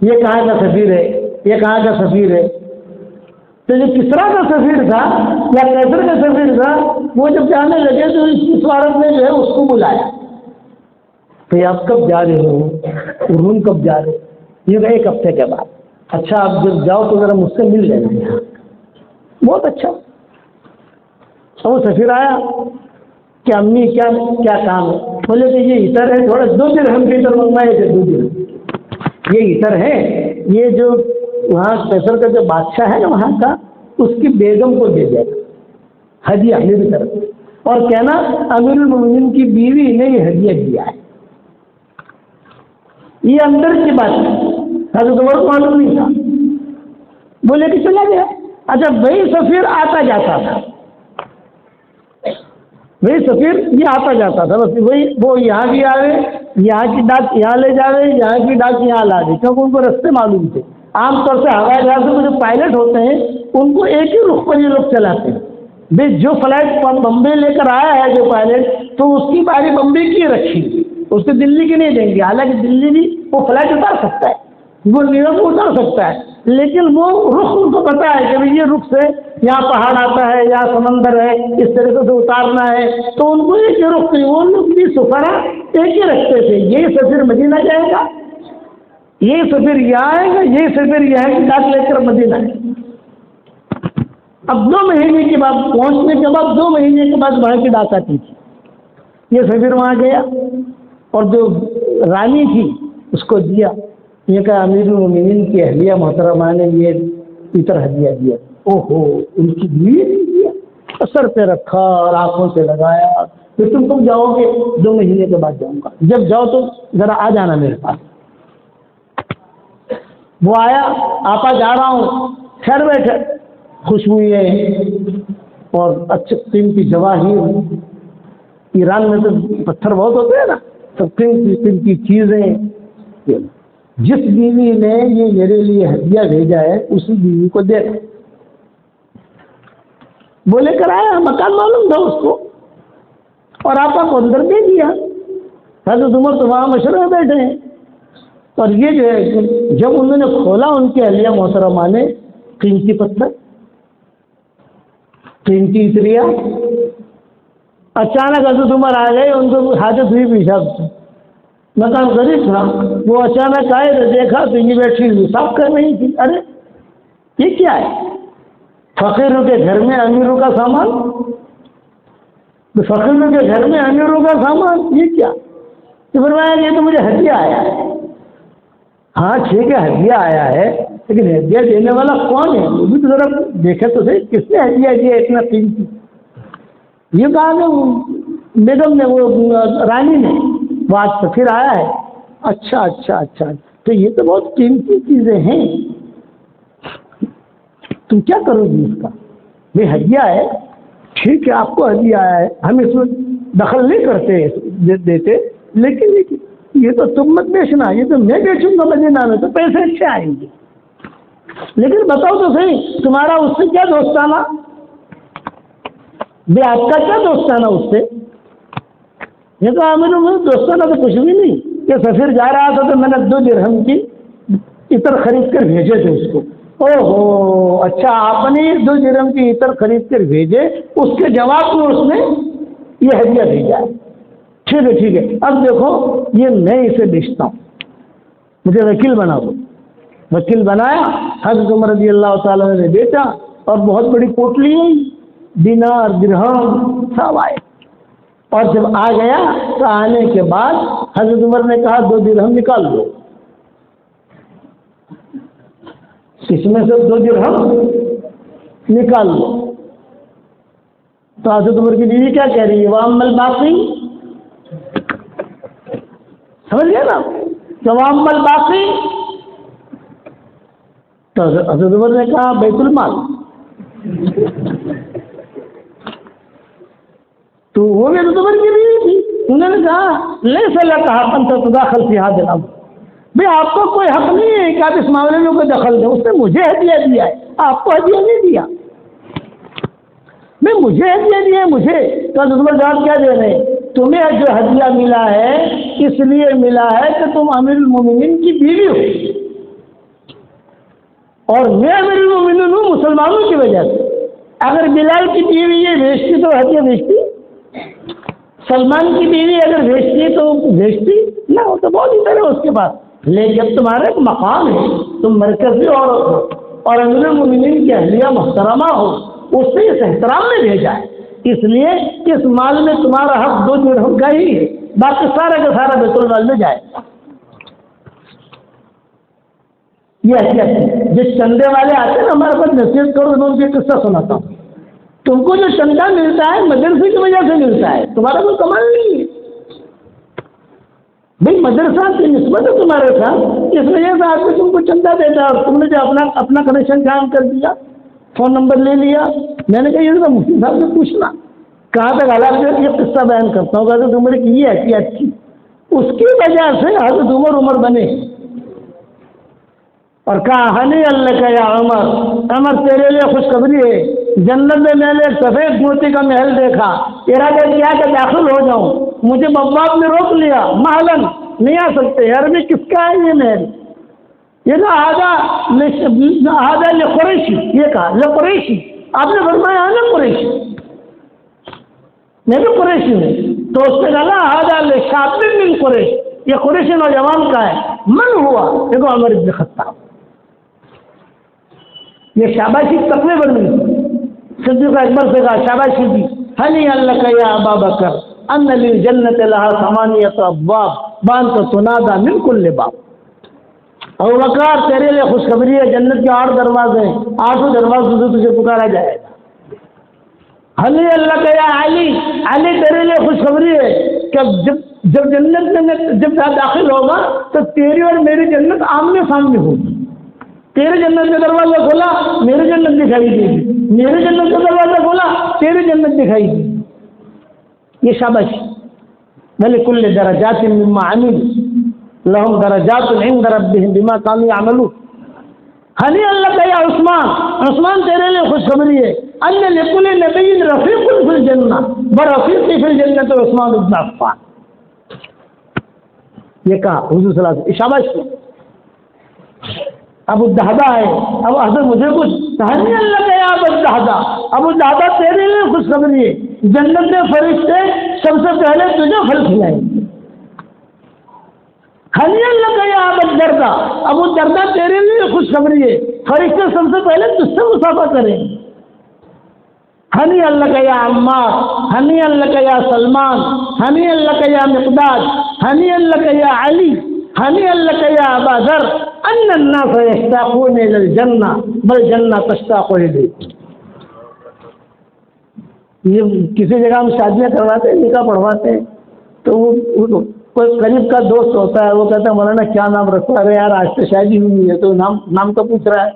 یہ کہاں کا سفیر ہے، یہ کہاں کا سفیر ہے۔ تو جو کسرا کا سفیر تھا یا قیصر کا سفیر تھا وہ جب جانے لگے تو اس عورت نے جو ہے اس کو بلایا کہ آپ کب جا رہے ہو، روم کب جا رہے؟ یہ 1 ہفتے کے بعد۔ اچھا آپ جب جاؤ تو ذرا مجھ سے مل لینا۔ بہت اچھا۔ وہ سفیر آیا کہ امی کیا کام ہے؟ بولے کہ یہ ہیٹر ہے، تھوڑا 2 درہم کے ہیٹر منگوائے تھے، 2 درہم یہ ہیٹر ہے، یہ جو وہاں قیصر کا جو بادشاہ ہے نا وہاں کا، اس کی بیگم کو دے دے گا ہدیہ میری طرف، اور کہنا امیر المومنین کی بیوی نے یہ ہدیہ دیا ہے۔ یہ اندر کی بات ہے، حضرت عمر کو معلوم نہیں تھا، وہ لے کے چلا گیا۔ اچھا وہی سفیر آتا جاتا تھا، وہی سفیر یہ آتا جاتا تھا، بس وہی وہ یہاں بھی آوے، یہاں کی ڈاک یہاں لے جاوے، یہاں کی ڈاک یہاں لا دے، کیونکہ ان کو رستے معلوم تھے۔ عام طور سے ہوائی جہازوں میں جو پائلٹ ہوتے ہیں ان کو ایک ہی رخ پر یہ لوگ چلاتے ہیں، بھائی جو فلائٹ بمبئی لے کر آیا ہے جو پائلٹ، تو اس کی باری بمبئی کی رکھی، اس کو دلی کی نہیں دیں گے، حالانکہ دلی بھی وہ فلائٹ اتار سکتا ہے، وہ نیو کو اتار سکتا ہے، لیکن وہ رخ ان کو پتا ہے کہ یہ رخ سے یہاں پہاڑ آتا ہے، یہاں سمندر ہے، اس طریقے سے اتارنا ہے، تو ان کو ایک ہی رخ تھی، وہ لوگ بھی سفرا ایک ہی رکھتے تھے، یہ سفیر مدینہ جائے گا، یہ سفیر یہاں آئے گا، یہ سفیر یہاں کی ڈاک لے کر مدینہ ہے۔ اب 2 مہینے کے بعد پہنچنے کے بعد 2 مہینے کے بعد وہاں کی ڈاک آتی تھی، یہ سفیر وہاں گیا اور جو رانی تھی اس کو دیا، یہ کہا امیر المومنین کی اہلیہ محترمہ نے یہ عطر ہدیہ دیا، اوہو ان کی بیوی نے دیا، سر پہ رکھا اور آنکھوں سے لگایا، پھر تم جاؤ گے 2 مہینے کے بعد جاؤں گا، جب جاؤ تو ذرا آ جانا میرے پاس۔ وہ آیا، آپا جا رہا ہوں، خیر بیٹھے، خوشبوئیں اور اچھے قیمتی جواہر، ایران میں تو پتھر بہت ہوتے ہیں نا، تو قیمتی چیزیں، جس بیوی نے یہ میرے لیے ہدیہ بھیجا ہے اسی بیوی کو دے رہا، وہ لے کر آیا، مکان معلوم تھا اس کو، اور آپا کو اندر دے دیا۔ حضرت عمر تو وہاں مشورے میں بیٹھے ہیں، اور یہ جو ہے جب انہوں نے کھولا ان کے اہلیہ محترمہ نے، قیمتی پتھر، قیمتی عطریہ، اچانک حضرت عمر آ گئے، ان کو حاجت ہوئی پیشاب سے، مکان غریب تھا، وہ اچانک آئے تو دیکھا تو یہ بیٹھی ہوئی صاف کر رہی تھی، ارے یہ کیا ہے؟ فقیروں کے گھر میں امیروں کا سامان، فقیروں کے گھر میں امیروں کا سامان، یہ کیا؟ تو فرمایا یہ تو مجھے ہدیہ آیا ہے۔ ہاں ٹھیک ہے ہدیہ آیا ہے، لیکن ہدیہ دینے والا کون ہے وہ بھی تو ذرا دیکھے تو صحیح، کس نے ہدیہ دیا اتنا قیمتی؟ یہ کہا کہ بیگم نے، وہ رانی نے، وہ آج تو پھر آیا ہے۔ اچھا اچھا اچھا، تو یہ تو بہت قیمتی چیزیں ہیں، تم کیا کرو گی اس کا؟ یہ ہدیہ ہے، ٹھیک ہے آپ کو ہدیہ آیا ہے، ہم اس میں دخل نہیں کرتے دیتے، لیکن یہ تو تم مت بیچنا، یہ تو میں بیچوں گا مدینہ میں، تو پیسے اچھے آئیں گے، لیکن بتاؤ تو صحیح تمہارا اس سے کیا دوستانہ، بے آپ کا کیا دوستانہ اس سے؟ یہ تو میرے دوستانہ تو کچھ بھی نہیں، کہ سفیر جا رہا تھا تو میں نے 2 درہم کی عطر خرید کر بھیجے تھے اس کو۔ اوہو اچھا، آپ نے 2 درہم کی عطر خرید کر بھیجے، اس کے جواب میں اس نے یہ ہدیہ بھیجا ہے، ٹھیک ہے ٹھیک ہے، اب دیکھو یہ میں اسے بیچتا ہوں، مجھے وکیل بنا دو۔ وکیل بنایا، حضرت عمر رضی اللہ تعالیٰ نے بیچا، اور بہت بڑی پوٹلی ہوئی، دینار درہم سب آئے، اور جب آ گیا تو آنے کے بعد حضرت عمر نے کہا 2 درہم نکال دو، اس میں سے 2 درہم نکال دو۔ تو حضرت عمر کی بیوی کیا کہہ رہی ہے؟ وَأَمَّا الْبَاقِي، سمجھ گئے نا، وَأَمَّا الْبَاقِي، تو حضرت عمر نے کہا بیت المال، تو وہ بھی حضرت عمر کی بیوی تھی، انہوں نے کہا لَيْسَ لَكَ حَقٌّ أَن تَتَدَخَّلَ فِي هَذَا الْأَمْرِ، بھئی آپ کو کوئی حق نہیں ہے کہ آپ اس معاملے میں کوئی دخل دیں، اس نے مجھے ہدیہ دیا ہے، آپ کو ہدیہ نہیں دیا، میں مجھے ہدیہ دیا ہے مجھے۔ تو حضرت عمر جواب کیا دے رہے ہیں؟ تمہیں جو ہدیہ ملا ہے اس لیے ملا ہے کہ تم امیر المومنین کی بیوی ہو، اور میں امیر المومنین ہوں مسلمانوں کی وجہ سے۔ اگر بلال کی بیوی یہ بیچتی تو ہدیہ بیچتی، سلمان کی بیوی اگر بیچتی تو بیچتی نہ، وہ تو بہت ہی طرح اس کے پاس، لیکن جب تمہارا ایک مقام ہے، تم مرکزی عورت ہو اور امیر المومنین کی اہلیہ محترمہ ہو، اس سے اس احترام میں بھیجا ہے، اس لیے کہ اس مال میں تمہارا حق 2 درہم کا ہی ہے، باقی سارا کا سارا بیت المال میں جائے گا۔ یہ احتیاط، جس چندے والے آتے ہیں نا ہمارے پاس نصیحت کرو، میں ان کی قصہ سناتا ہوں، تم کو جو چندہ ملتا ہے مدرسے کی وجہ سے ملتا ہے، تمہارا کوئی کمال نہیں ہے، بھائی مدرسہ کی نسبت ہے تمہارے ساتھ، اس وجہ سے آدمی تم کو چندہ دیتا ہے اور تم نے جو اپنا کنیکشن قائم کر دیا، فون نمبر لے لیا۔ میں نے کہا یہ تو مفتی صاحب سے پوچھنا کہاں تک حالات جو یہ قصہ بیان کرتا ہوں، حضرت عمر کی یہ احتیاط کی، اس کی وجہ سے حضرت عمر بنے اور کہا ہنی اللہ کا یا عمر تیرے لیے خوشخبری ہے، جنت میں میں نے ایک سفید موتی کا محل دیکھا، ارادہ کیا کہ داخل ہو جاؤں، مجھے بواب نے روک لیا، محلن نہیں آ سکتے۔ عربی کس کا ہے یہ محل؟ یہ نا آدھا لقریشی، یہ کہا لقریشی، آپ نے فرمایا ہے نا قریشی، میں بھی قریشی ہوں، تو اس نے کہا آدھا لشاب من قریش، یہ قریشی نوجوان کا ہے، من ہوا؟ دیکھو عمر بن خطاب، یہ شاباشی تقوی بن گئی۔ صدیق اکبر سے کہا شاباشی دی، ہنی اللہ کا یا ابا بکر ان للجنت لها ثمانیۃ ابواب بانت تنادى من كل باب۔ ابو بکر تیرے لیے خوشخبری ہے، جنت کے 8 دروازے ہیں، 8 دروازوں سے تجھے پکارا جائے گا۔ ہنی اللہ کا یا علی، علی تیرے لیے خوشخبری ہے کہ جب جنت میں جب داخل ہوگا تو تیری اور میری جنت آمنے سامنے ہوگی، تیرے جنت کا دروازہ کھولا میری جنت دکھائی دے گی، میرے جنت کا دروازہ کھولا تیری جنت دکھائی دے گی۔ یہ شاباش ولکل درجات مما عملوا لهم درجات عند ربهم بما كانوا يعملون۔ ہنی اللہ کا یا عثمان تیرے لیے خوشخبری ہے، ان لکل نبی رفیق فی الجنہ برفیق فی الجنہ عثمان بن عفان۔ یہ کہا حضور صلی اللہ علیہ وسلم، شاباش۔ ابو الدہدہ ہے، اب حضرت مجھے کچھ ہنی اللہ کا یا ابو الدہدہ، ابو الدہدہ تیرے لیے خوشخبری ہے، جنت میں فرشتے سب سے پہلے تجھے پھل کھلائیں گے۔ ہنی اللہ کا یا ابو الدردہ، ابو الدردہ تیرے لیے خوشخبری ہے، فرشتے سب سے پہلے تجھ سے مصافحہ کریں گے۔ ہنی اللہ کا یا عمار، ہنی اللہ کا یا سلمان، ہنی اللہ کا یا مقداد، ہنی اللہ کا یا علی، ہنی اللہ کا یا ابا ذر ان الناس یشتاقون الی الجنہ بل جنہ تشتاق الیہ۔ یہ کسی جگہ ہم شادیاں کرواتے ہیں، نکاح پڑھواتے ہیں، تو وہ کوئی قریب کا دوست ہوتا ہے، وہ کہتا ہے مولانا کیا نام رکھو؟ ارے یار آج تو شادی ہوئی ہے، تو نام کا پوچھ رہا ہے،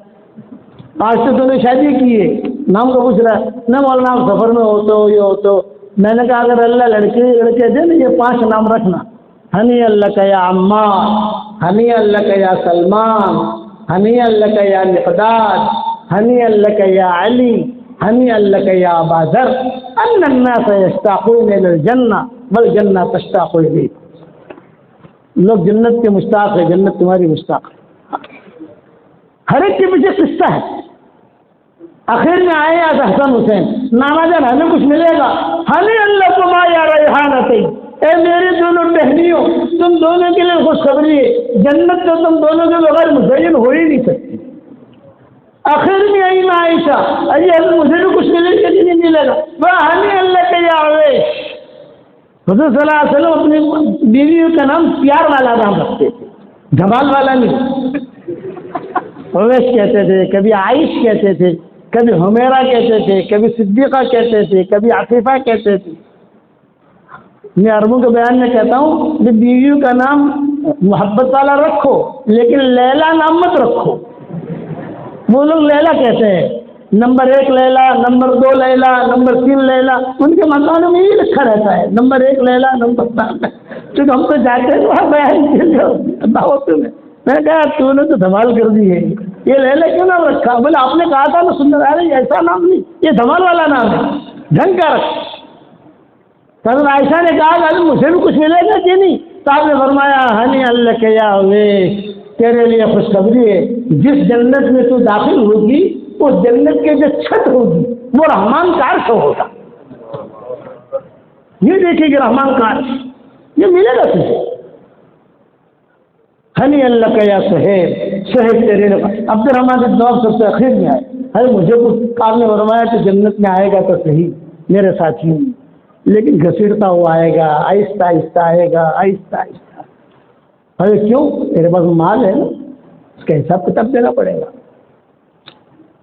آج تو تم نے شادی کی ہے، نام کا پوچھ رہا ہے، نہ مولانا آپ سفر میں ہو تو یہ ہو تو۔ میں نے کہا اگر اللہ لڑکے دے نا یہ 5 نام رکھنا، ہنی اللہ کا یا عمار، ہنی اللہ کا یا سلمان، ہنی اللہ کا یا مقداد، ہنی اللہ کا یا علی، ہنی اللہ کا یا ابا ذر ان الناس یشتاقون الی الجنہ بل جنہ تشتاق الیہ۔ لوگ جنت کے مشتاق ہیں، جنت تمہاری مشتاق ہے۔ ہر ایک کے پیچھے قصہ ہے۔ آخر میں آئے یا حسن حسین، نانا جان ہمیں کچھ ملے گا؟ ہنی اللہ تما یا ریحانتین، اے میری دونوں بہنیوں تم دونوں کے لیے خوشخبری ہے، جنت تو تم دونوں کے بغیر مزین ہو ہی نہیں سکتی۔ آخر میں آئی میں عائشہ، ارے مجھے بھی کچھ ملے گا کہ نہیں ملے گا؟ وہ ہنی اللہ کے یا اویس، حضور صلی اللہ علیہ وسلم اپنی بیویوں کا نام پیار والا نام رکھتے تھے، دھمال والا نہیں۔ اویس کہتے تھے، کبھی عائش کہتے تھے، کبھی حمیرہ کہتے تھے، کبھی صدیقہ کہتے تھے، کبھی عفیفہ کہتے تھے۔ میں عربوں کے بیان میں کہتا ہوں کہ بیویوں کا نام محبت والا رکھو لیکن لیلا نام مت رکھو۔ وہ لوگ لیلا کہتے ہیں، نمبر 1 لیلا، نمبر 2 لیلا، نمبر 3 لیلا، ان کے مکانوں میں یہ لکھا رہتا ہے نمبر 1 لیلا، نمبر 4، کیونکہ ہم تو جاتے ہیں وہاں بیان کے لیے دعوتوں میں۔ میں نے کہا تو نے تو دھمال کر دی ہے، یہ لیلا کیوں نام رکھا؟ بولے آپ نے کہا تھا نا سندر، ارے ایسا نام نہیں، یہ دھمال والا نام ہے، ڈھنگ کا رکھ۔ حضرت عائشہ نے کہا کہ مجھے بھی کچھ ملے گا کہ نہیں؟ تو آپ نے فرمایا ہنی اللہ کے یا اویس، تیرے لیے خوشخبری ہے، جس جنت میں تو داخل ہوگی اس جنت کے جو چھت ہوگی وہ رحمان کا عرش ہوگا۔ یہ دیکھے گی رحمان کا عرش، یہ ملے گا تجھے۔ ہنی اللہ کا یا سہیب تیرے لیے۔ عبد الرحمن بن عوف سب سے اخیر میں آئے، ارے مجھے کچھ آپ نے فرمایا کہ جنت میں آئے گا تو صحیح میرے ساتھیوں، لیکن گھسیٹتا ہوا آئے گا، آہستہ آہستہ آئے گا، آہستہ آہستہ۔ ارے کیوں؟ تیرے پاس مال ہے نا، اس کا حساب کتاب دینا پڑے گا۔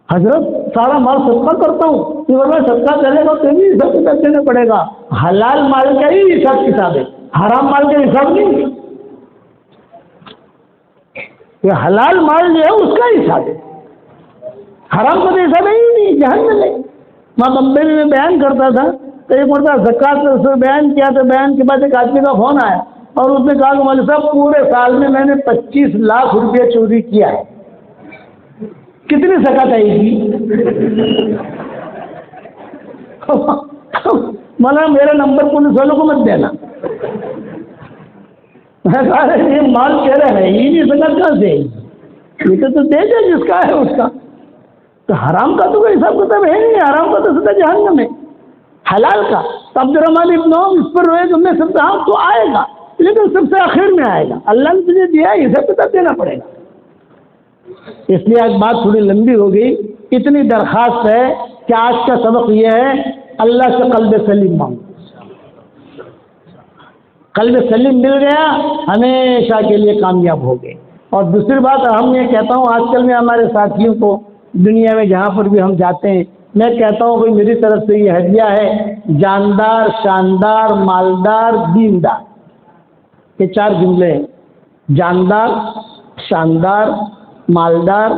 حضرت سارا مال صدقہ کرتا ہوں، تو میں صدقہ کرے گا تو بھی حساب کتاب دینا پڑے گا۔ حلال مال کا ہی حساب کتاب ہے، حرام مال کا حساب نہیں۔ یہ حلال مال جو ہے اس کا حساب ہے، حرام کا تو حساب ہے ہی نہیں، جہنم میں۔ میں بمبئی میں بیان کرتا تھا تو ایک مرتبہ زکوٰۃ سے بیان کیا، تو بیان کے بعد ایک آدمی کا فون آیا اور اس نے کہا کہ مولوی صاحب پورے سال میں نے 25 لاکھ روپیہ چوری کیا ہے، کتنی زکوٰۃ آئے گی؟ مولانا میرا نمبر پولیس والوں کو مت دینا۔ میں کہا یہ مال تیرا ہے ہی نہیں، زکوٰۃ کہاں سے؟ یہ تو دے دے جس کا ہے اس کا۔ تو حرام کا تو کوئی حساب کتاب ہے نہیں، حرام کا تو سدا جہنم ہے، حلال کا تو عبد الرحمن ابن عوف اس پر روئے تم نے سب سے، ہاں تو آئے گا لیکن سب سے آخر میں آئے گا، اللہ نے تجھے دیا ہے حساب کتاب دینا پڑے گا۔ اس لیے آج بات تھوڑی لمبی ہو گئی، اتنی درخواست ہے کہ آج کا سبق یہ ہے اللہ سے قلب سلیم مانگو، قلب سلیم مل گیا ہمیشہ کے لیے کامیاب ہو گئے۔ اور دوسری بات ہم یہ کہتا ہوں آج کل میں ہمارے ساتھیوں کو دنیا میں جہاں پر بھی ہم جاتے ہیں، میں کہتا ہوں کہ میری طرف سے یہ ہدیہ ہے، جاندار، شاندار، مالدار، دیندار، یہ 4 جملے ہیں، جاندار، شاندار، مالدار،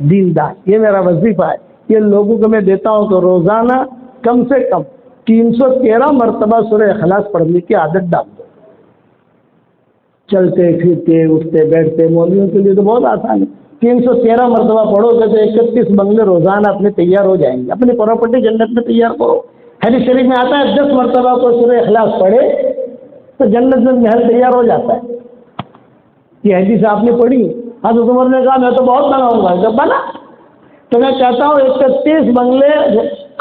دیندار، یہ میرا وظیفہ ہے، یہ لوگوں کو میں دیتا ہوں تو روزانہ کم سے کم 313 مرتبہ سورہ اخلاص پڑھنے کی عادت ڈال دو۔ چلتے پھرتے اٹھتے بیٹھتے مولویوں کے لیے تو بہت آسان ہے، 313 مرتبہ پڑھو گے تو 31 بنگلے روزانہ اپنے تیار ہو جائیں گے، اپنی پراپرٹی جنت میں تیار کرو۔ حدیث شریف میں آتا ہے 10 مرتبہ کو سورہ اخلاص پڑھے تو جنت میں محل تیار ہو جاتا ہے۔ یہ حدیث آپ نے پڑھی، حضرت عمر نے کہا میں تو بہت بناؤں گا، جب بنا تو میں کہتا ہوں 31 بنگلے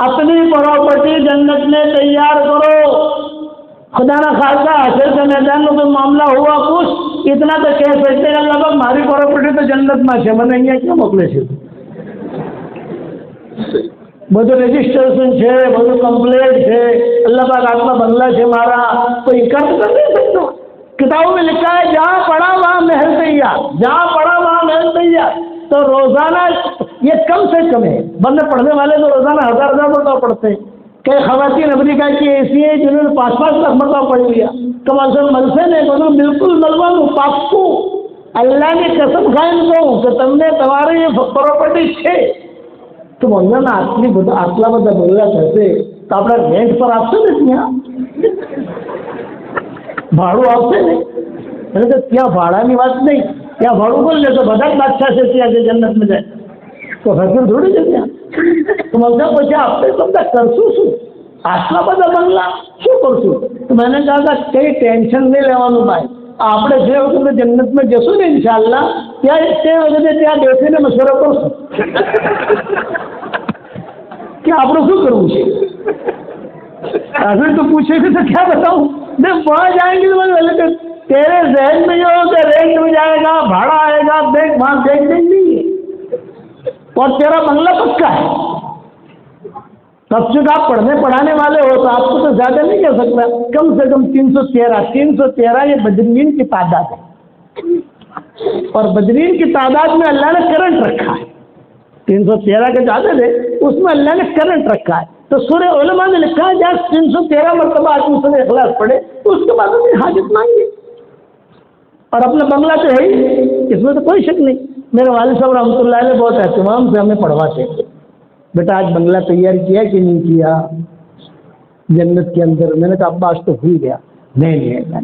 اپنی پراپرٹی جنت میں تیار کرو۔ خدا نہ خاصہ حشر کے میدان میں کوئی معاملہ ہوا کچھ اتنا تو کہہ سکتے ہیں اللہ پاک ہماری پراپرٹی تو جنت میں سے بنیں گے، کیا مکلے سے બધું રજીસ્ટ્રેશન છે, બધું કમ્પ્લીટ છે, اللہ پاک آتما بنگلہ سے مارا کوئی کر نہیں سکتا۔ کتابوں میں لکھا ہے جہاں پڑھا وہاں محل تیار، جہاں پڑھا وہاں محل تیار۔ تو روزانہ یہ کم سے کم ہے، ورنہ پڑھنے والے تو روزانہ 1000 مرتبہ پڑھتے ہیں۔ کئی خواتین امریکہ کی ایسی ہیں جنہوں نے 5-5 لاکھ مرتبہ پڑھ لیا، کم از کم ملسے نے بالکل ملوان پاکو اللہ کی قسم کھائیں کو کہ تم نے تمہاری یہ پراپرٹی ہے تو બોલના ના આટલા બધા બોલ્યા થશે તો આપણે રેન્ટ પર આપશે ને ત્યાં ભાડું આપશે ને, એટલે કે ત્યાં ભાડાની વાત નહીં, ત્યાં ભાડું બોલ લે તો બધા જ બાદશાહ છે ત્યાં જે જન્નતમાં જાય તો હજુર થોડી છે ત્યાં તો મતલબ પછી આપણે બધા કરશું શું, આટલા બધા બંગલા શું કરશું? તો મેં કહા કે કઈ ટેન્શન નહીં લેવાનું ભાઈ, આપણે જે વખતે જન્નતમાં જશું ને ઇન્શાઅલ્લાહ ત્યાં તે વખતે ત્યાં બેસીને મશવરો કરશું کہ آپ نے શું કરવું છે। اگر تو پوچھے گا تو کیا بتاؤں، جب وہاں جائیں گے تو تیرے ذہن میں یہ ہو کہ رینٹ میں جائے گا، بھاڑا آئے گا، دیکھ وہاں دیکھ نہیں ہے اور تیرا بنگلہ پکا ہے۔ تب سے آپ پڑھنے پڑھانے والے ہو تو آپ کو تو زیادہ نہیں کہہ سکتا، کم سے کم 313 یہ بدرین کی تعداد ہے اور بدرین کی تعداد میں اللہ نے کرنٹ رکھا ہے، 313 کے زیادہ ہے اس میں اللہ نے کرنٹ رکھا ہے۔ تو سورہ علماء نے لکھا ہے جہاں 313 مرتبہ آدمی سورہ اخلاص پڑھے اس کے بعد اپنی حاجت مانگے اور اپنا بنگلہ تو ہے ہی، اس میں تو کوئی شک نہیں۔ میرے والد صاحب رحمۃ اللہ علیہ بہت اہتمام سے ہمیں پڑھواتے تھے، بیٹا آج بنگلہ تیار کیا کہ نہیں کیا جنت کے اندر؟ میں نے کہا ابا آج تو ہو گیا، نہیں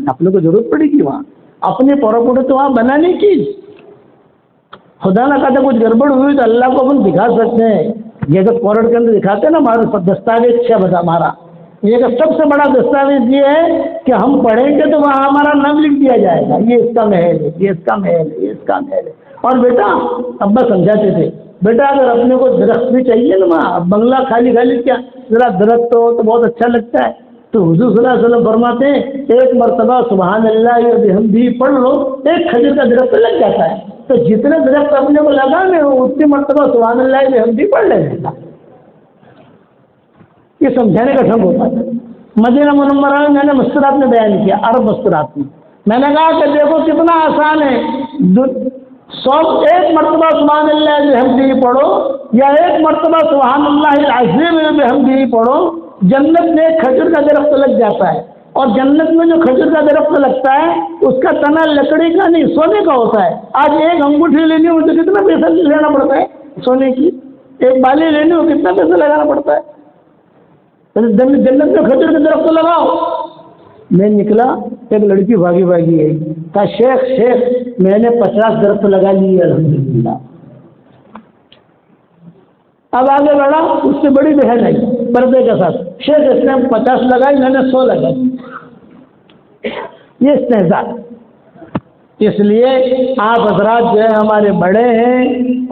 اپنے کو ضرورت پڑے گی وہاں، اپنے پراپرٹی تو وہاں بنانے کی، خدا نہ کہتا کچھ گڑبڑ ہوئی تو اللہ کو ہم دکھا سکتے ہیں، جیسے کورٹ کے اندر دکھاتے ہیں نا ہمارے دستاویز کیا بتا ہمارا یہ سب سے بڑا دستاویز یہ ہے کہ ہم پڑھیں گے تو وہاں ہمارا نام لکھ دیا جائے گا، یہ اس کا محل ہے، یہ اس کا محل ہے، یہ اس کا محل ہے۔ اور بیٹا ابا سمجھاتے تھے بیٹا اگر اپنے کو درخت بھی چاہیے نا وہاں، بنگلہ خالی کیا ذرا درخت ہو تو بہت اچھا لگتا ہے، تو حضور صلی اللہ علیہ وسلم فرماتے ہیں ایک مرتبہ سبحان اللہ بحمدہ پڑھ لو ایک کھجور کا درخت لگ جاتا ہے، تو جتنے درخت اپنے کو لگانے ہو اتنی مرتبہ سبحان اللہ بحمدہ پڑھ لینے کا، یہ سمجھانے کا ڈھنگ ہوتا ہے۔ مدینہ منورہ میں میں نے مستورات میں بیان کیا، عرب مستورات میں نے کہا کہ دیکھو کتنا آسان ہے، ایک مرتبہ سبحان اللہ بحمدہ پڑھو یا ایک مرتبہ سبحان اللہ العظیم بحمدہ پڑھو، جنت میں ایک کھجور کا درخت لگ جاتا ہے، اور جنت میں جو کھجور کا درخت لگتا ہے اس کا تنا لکڑی کا نہیں سونے کا ہوتا ہے. آج ایک انگوٹھی لینی ہو تو کتنا پیسہ لینا پڑتا ہے سونے کی؟ ایک بالی لینی ہو کتنا پیسہ لگانا پڑتا ہے؟ جنت میں کھجور کا درخت لگاؤ. میں نکلا, ایک لڑکی بھاگی گئی, کہا شیخ میں نے 50 درخت لگا لیے الحمدللہ. اب آگے بڑھا, اس سے بڑی بہن آئی پردے کے ساتھ, شیخ اس نے 50 لگائی, میں نے 100 لگائی. یہ استہزاء. اس لیے آپ حضرات جو ہے ہمارے بڑے ہیں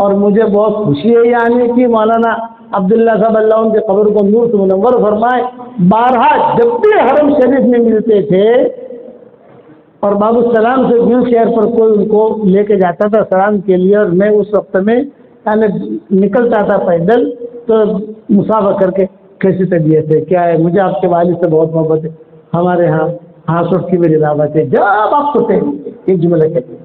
اور مجھے بہت خوشی ہے یہ آنے کی. مولانا عبداللہ صاحب اللہ ان کے قبر کو نور سے منور فرمائے. بارہا جب بھی حرم شریف میں ملتے تھے اور باب السلام سے ویل چیئر پر کوئی ان کو لے کے جاتا تھا سلام کے لیے, اور میں اس وقت میں نکلتا تھا پیدل تو مسافہ کر کے کیسی طبیعت ہے, کیا ہے, مجھے آپ کے والد سے بہت محبت ہے, ہمارے ہاں ہاسوٹ کی میری دعوت ہے, جب آپ کو ٹائم ملے, ایک جملہ کہتے ہیں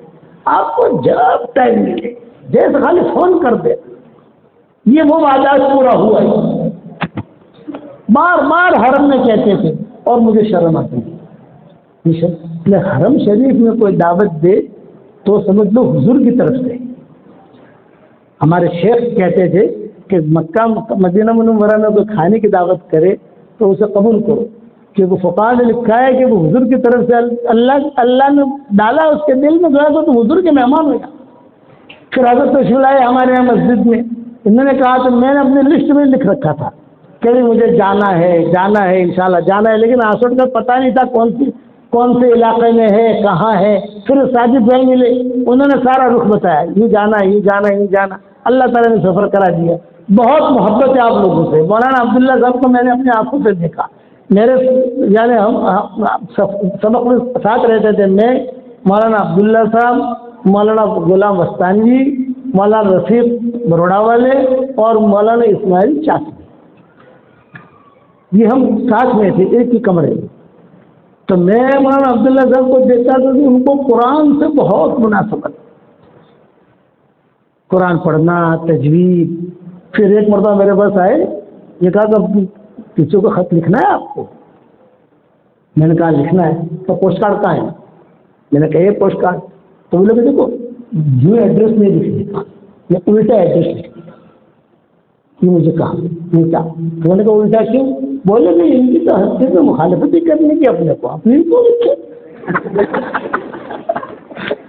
آپ کو جب ٹائم ملے جیسے خالی فون کر دے. یہ وہ وعدہ پورا ہوا ہے. بار بار حرم میں کہتے تھے اور مجھے شرم آتی ہے. حرم شریف میں کوئی دعوت دے تو سمجھ لو حضور کی طرف سے. ہمارے شیخ کہتے تھے کہ مکہ مدینہ منورہ میں کوئی کھانے کی دعوت کرے تو اسے قبول کرو, کیونکہ فقہاء نے لکھا ہے کہ وہ حضور کی طرف سے اللہ نے ڈالا اس کے دل میں دعا تو حضور کے مہمان ہو جا. پھر حضرت تشریف لائے ہمارے یہاں مسجد میں, انہوں نے کہا تو میں نے اپنی لسٹ میں لکھ رکھا تھا کہ مجھے جانا ہے انشاءاللہ جانا ہے, لیکن آسوٹ کا پتہ نہیں تھا کون سے علاقے میں ہے, کہاں ہے. پھر ساجد بھائی ملے, انہوں نے سارا رخ بتایا, یہ جانا. اللہ تعالیٰ نے سفر کرا دیا. بہت محبت ہے آپ لوگوں سے. مولانا عبداللہ صاحب کو میں نے اپنی آنکھوں سے دیکھا. میرے یعنی ہم سبق میں ساتھ رہتے تھے, میں, مولانا عبداللہ صاحب, مولانا غلام وستانوی, مولانا رفیق بروڑا والے اور مولانا اسماعیل چاچی, یہ ہم ساتھ میں تھے ایک ہی کمرے میں. تو میں مولانا عبداللہ صاحب کو دیکھتا تھا کہ ان کو قرآن سے بہت مناسبت, قرآن پڑھنا, تجوید. پھر ایک مرتبہ میرے پاس آئے, یہ کہا کہ کسی کو خط لکھنا ہے آپ کو؟ میں نے کہا لکھنا ہے. تو پوسٹ کارڈ کہاں ہے؟ میں نے کہا یہ پوسٹ کارڈ. تو بولے کہ دیکھو یہ ایڈریس نہیں لکھ دیتا, یہ الٹا ایڈریس لکھ دیتا. یہ مجھے کہا الٹا. تو میں نے کہا الٹا کیوں؟ بولے نہیں ان کی تو حد سے مخالفت ہی کرنے کی اپنے کو, اپنی کو لکھے.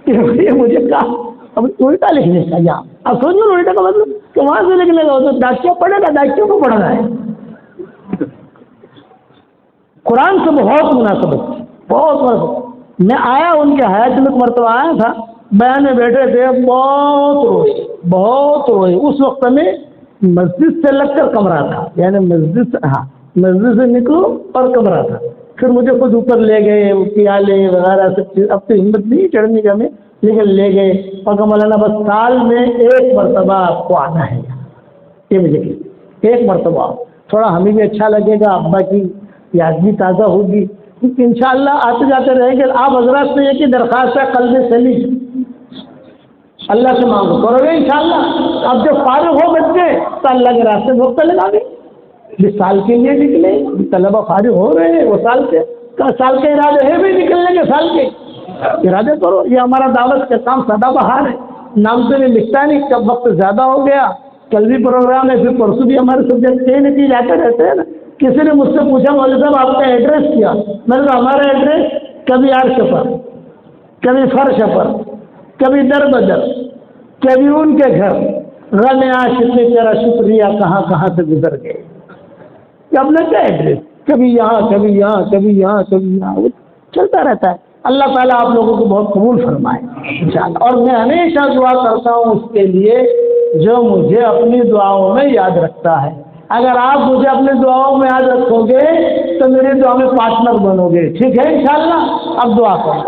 یہ مجھے کہا اب الٹا لکھنے کا. یہاں اب سوچ لو الٹا کا مطلب کہ وہاں سے لکھنے کا تو ڈاکیہ پڑھے گا, ڈاکیوں کو پڑھنا ہے. قرآن سے بہت مناسبت, بہت مناسبت. میں آیا ان کے حیات میں مرتبہ آیا تھا, بیان میں بیٹھے تھے, بہت روئے. اس وقت میں مسجد سے لگ کر کمرہ تھا, یعنی مسجد سے نکلو اور کمرہ تھا. پھر مجھے خود اوپر لے گئے, پیالے وغیرہ سب چیز. اب تو ہمت نہیں چڑھنے کا میں, لیکن لے گئے اور مولانا بس سال میں ایک مرتبہ آپ کو آنا ہے. یہ مجھے کہ ایک مرتبہ تھوڑا ہمیں بھی اچھا لگے گا, ابا کی یاد بھی تازہ ہوگی. انشاءاللہ آتے جاتے رہیں گے. آپ حضرات سے یہ کہ درخواست ہے قلب سلیم اللہ سے مانگو, کرو گے انشاءاللہ. اب جب فارغ ہو بچے تو اللہ کے راستے میں وقت لگا گے. جس سال کے لیے نکلے طلبہ فارغ ہو رہے ہیں, وہ سال کے ارادے ہیں بھی نکلنے کے, سال کے ارادے کرو. یہ ہمارا دعوت کا کام سدا بہار ہے, نام سے نہیں لکھتا نہیں. کب وقت زیادہ ہو گیا, کل بھی پروگرام ہے, پھر پرسوں بھی ہمارے سبجیکٹ کے نتیجے آتے رہتے ہیں نا. کسی نے مجھ سے پوچھا مولوی صاحب آپ کا ایڈریس کیا؟ میں نے کہا ہمارا ایڈریس کبھی عرش پر, کبھی فرش پر, کبھی در بدر, کبھی ان کے گھر. غم عاشق تیرا شکریہ کہاں کہاں سے گزر گئے. اپنا کیا ایڈریس, کبھی یہاں کبھی یہاں کبھی یہاں کبھی یہاں, وہ چلتا رہتا ہے. اللہ تعالیٰ آپ لوگوں کو بہت قبول فرمائے انشاءاللہ. اور میں ہمیشہ دعا کرتا ہوں اس کے لیے جو مجھے اپنی دعاؤں میں یاد رکھتا ہے. اگر آپ مجھے اپنی دعاؤں میں یاد رکھو گے تو میری دعا میں پارٹنر بنو گے. ٹھیک ہے انشاءاللہ. اب دعا کرو.